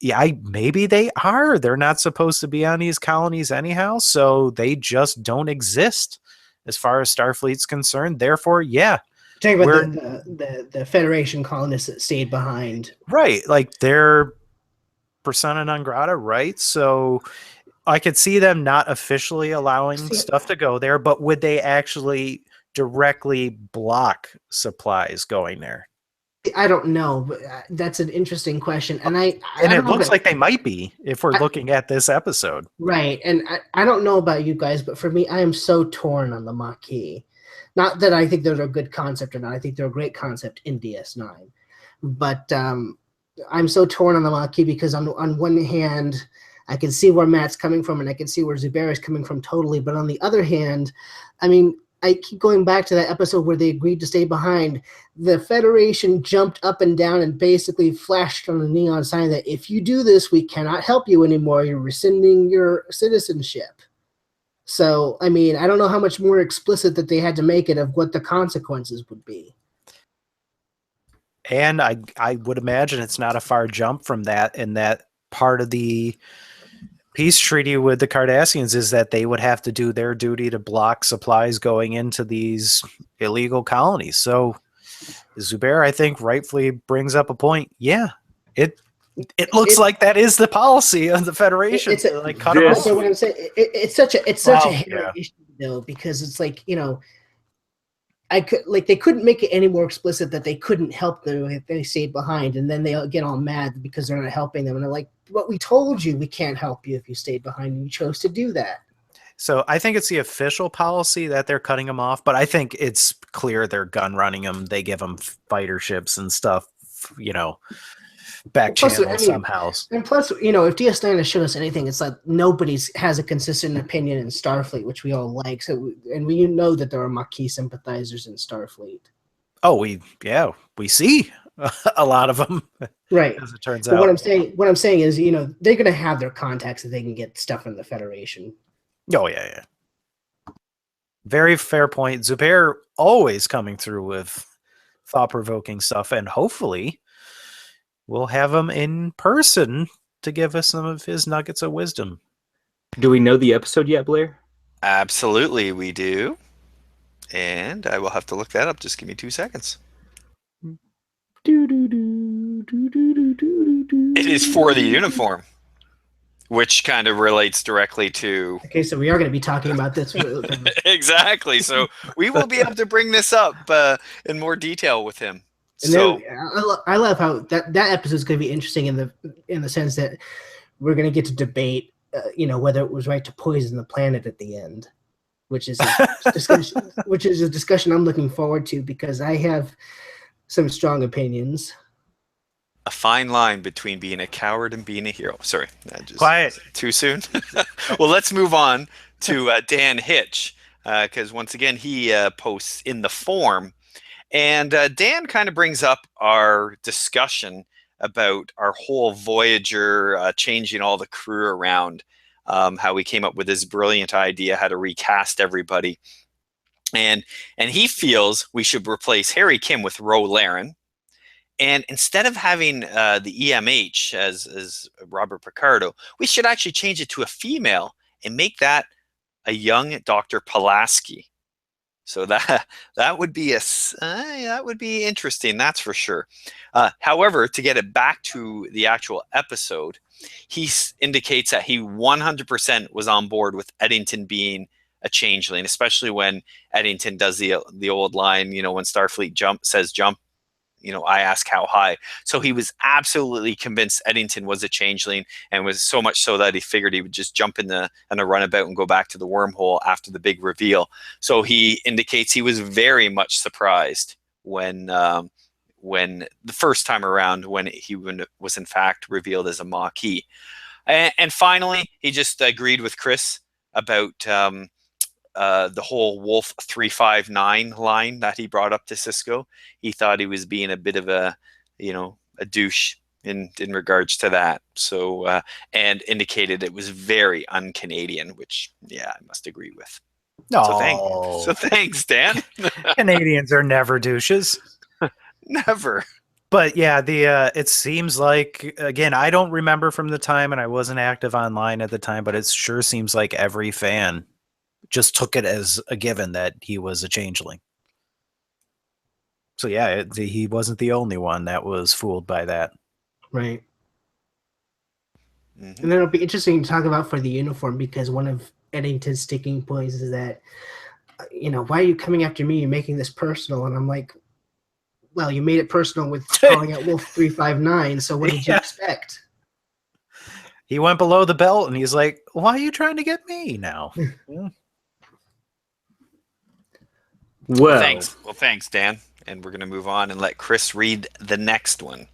yeah, maybe they are. They're not supposed to be on these colonies anyhow, so they just don't exist as far as Starfleet's concerned. Therefore, yeah. Talking about the Federation colonists that stayed behind. Right. Like they're persona non grata, right? So I could see them not officially allowing stuff to go there, but would they actually directly block supplies going there? I don't know, but that's an interesting question, and it looks like they might be if we're looking at this episode, right? And I don't know about you guys, but for me, I am so torn on the Maquis. Not that I think they're a good concept or not. I think they're a great concept in DS9, but I'm so torn on the Maquis because on one hand, I can see where Matt's coming from, and I can see where Zubair is coming from totally. But on the other hand, I mean, I keep going back to that episode where they agreed to stay behind. The Federation jumped up and down and basically flashed on the neon sign that if you do this, we cannot help you anymore. You're rescinding your citizenship. So, I mean, I don't know how much more explicit that they had to make it of what the consequences would be. And I would imagine it's not a far jump from that, and that part of the peace treaty with the Cardassians is that they would have to do their duty to block supplies going into these illegal colonies. So Zubair, I think, rightfully brings up a point. Yeah, it looks like that is the policy of the Federation. Cut them off. So what I'm saying, it's such a hairy issue though, because it's like, you know, they couldn't make it any more explicit that they couldn't help them if they stayed behind, and then they get all mad because they're not helping them, and they're like, "But we told you we can't help you if you stayed behind, and you chose to do that." So I think it's the official policy that they're cutting them off, but I think it's clear they're gun running them. They give them fighter ships and stuff, you know, back channel somehow. And plus, you know, if DS9 has shown us anything, it's like nobody has a consistent opinion in Starfleet, which we all like. So, and we know that there are Maquis sympathizers in Starfleet. Oh, we see a lot of them, right? As it turns but out. What I'm saying is, you know, they're going to have their contacts that they can get stuff from the Federation. Oh yeah. Very fair point. Zubair always coming through with thought-provoking stuff, and hopefully we'll have him in person to give us some of his nuggets of wisdom. Do we know the episode yet, Blair? Absolutely, we do. And I will have to look that up. Just give me 2 seconds. It is For the Uniform, which kind of relates directly to... Okay, so we are going to be talking about this. Exactly. So we will be able to bring this up in more detail with him. And so I love how that episode is going to be interesting in the sense that we're going to get to debate, you know, whether it was right to poison the planet at the end, which is a discussion I'm looking forward to because I have some strong opinions. A fine line between being a coward and being a hero. Sorry, quiet. Too soon. Well, let's move on to Dan Hitch because once again he posts in the forum. And Dan kind of brings up our discussion about our whole Voyager changing all the crew around, how we came up with this brilliant idea how to recast everybody. And he feels we should replace Harry Kim with Ro Laren. And instead of having the EMH as Robert Picardo, we should actually change it to a female and make that a young Dr. Pulaski. So that would be that would be interesting, that's for sure. However, to get it back to the actual episode, he indicates that he 100% was on board with Eddington being a changeling, especially when Eddington does the old line, you know, when Starfleet says jump, you know, I ask how high. So he was absolutely convinced Eddington was a changeling, and was so much so that he figured he would just jump in a runabout and go back to the wormhole after the big reveal. So he indicates he was very much surprised when the first time around when he was in fact revealed as a Maquis. And finally, he just agreed with Chris about the whole Wolf 359 line that he brought up to Sisko. He thought he was being a bit of a douche in regards to that. So and indicated it was very un-Canadian, which I must agree with. No. So thanks, Dan. Canadians are never douches. Never. But yeah, it seems like, again, I don't remember from the time, and I wasn't active online at the time, but it sure seems like every fan just took it as a given that he was a changeling. So yeah, he wasn't the only one that was fooled by that. Right. And then it'll be interesting to talk about for the uniform, because one of Eddington's sticking points is that, why are you coming after me and making this personal? And I'm like, well, you made it personal with calling out Wolf 359, so what did you expect? He went below the belt, and he's like, why are you trying to get me now? Well, thanks, Dan. And we're going to move on and let Chris read the next one.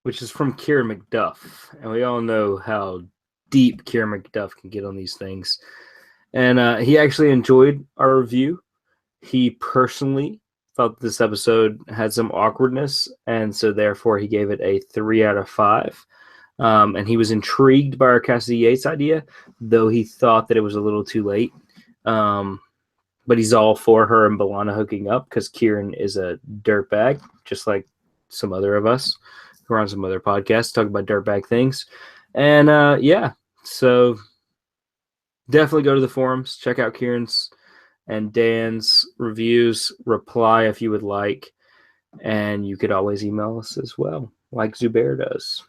Which is from Kieran McDuff. And we all know how deep Kieran McDuff can get on these things. And he actually enjoyed our review. He personally thought this episode had some awkwardness, and so therefore he gave it a 3 out of 5. And he was intrigued by our Cassidy Yates idea, though he thought that it was a little too late. But he's all for her and Balana hooking up, because Kieran is a dirtbag, just like some other of us who are on some other podcasts talk about dirtbag things. And so definitely go to the forums, check out Kieran's and Dan's reviews, reply if you would like, and you could always email us as well, like Zubair does.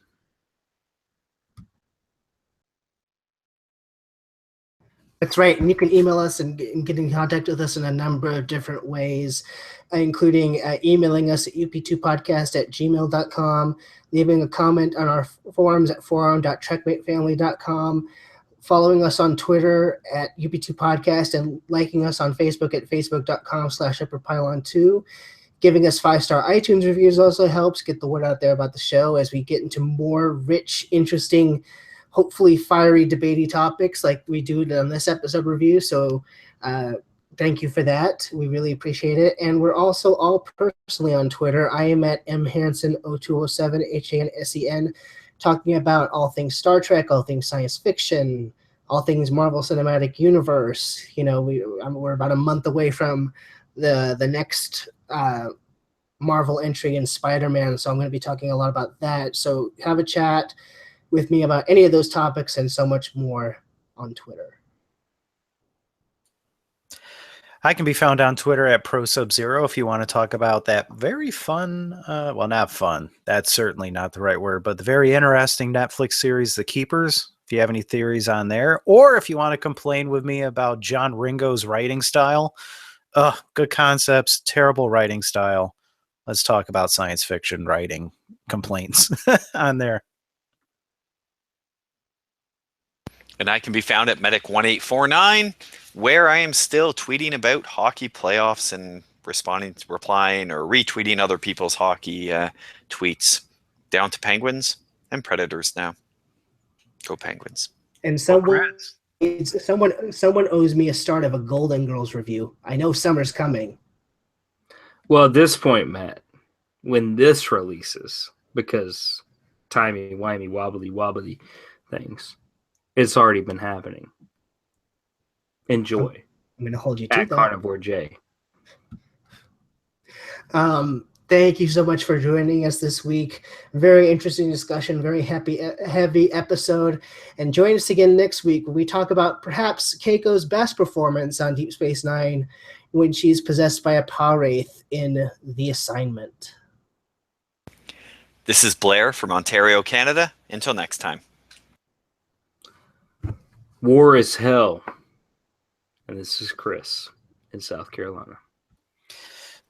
That's right, and you can email us and get in contact with us in a number of different ways, including emailing us at up2podcast@gmail.com, leaving a comment on our forums at forum.trekmatefamily.com, following us on Twitter at UP2podcast, and liking us on Facebook at facebook.com/upperpylon2. Giving us 5-star iTunes reviews also helps get the word out there about the show as we get into more rich, interesting, hopefully fiery, debatey topics like we do on this episode review. So thank you for that. We really appreciate it. And we're also all personally on Twitter. I am at mhansen0207, HANSEN, talking about all things Star Trek, all things science fiction, all things Marvel Cinematic Universe. We're about a month away from the next Marvel entry in Spider-Man, so I'm going to be talking a lot about that. So have a chat with me about any of those topics and so much more on Twitter. I can be found on Twitter at ProSubZero if you want to talk about that very fun, well, not fun, that's certainly not the right word, but the very interesting Netflix series, The Keepers, if you have any theories on there, or if you want to complain with me about John Ringo's writing style. Good concepts, terrible writing style. Let's talk about science fiction writing complaints on there. And I can be found at Medic1849, where I am still tweeting about hockey playoffs and replying or retweeting other people's hockey tweets. Down to Penguins and Predators now. Go Penguins. And someone owes me a start of a Golden Girls review. I know summer's coming. Well, at this point, Matt, when this releases, because timey-wimey, wobbly things, it's already been happening. Enjoy. I'm going to hold you to at that. Carnivore J. Thank you so much for joining us this week. Very interesting discussion, very heavy episode. And join us again next week when we talk about perhaps Keiko's best performance on Deep Space Nine when she's possessed by a power wraith in The Assignment. This is Blair from Ontario, Canada. Until next time. War is hell. And this is Chris in South Carolina.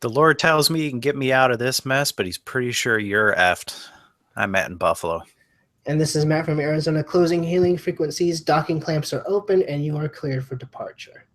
The Lord tells me he can get me out of this mess, but he's pretty sure you're effed. I'm Matt in Buffalo. And this is Matt from Arizona. Closing hailing frequencies. Docking clamps are open and you are cleared for departure.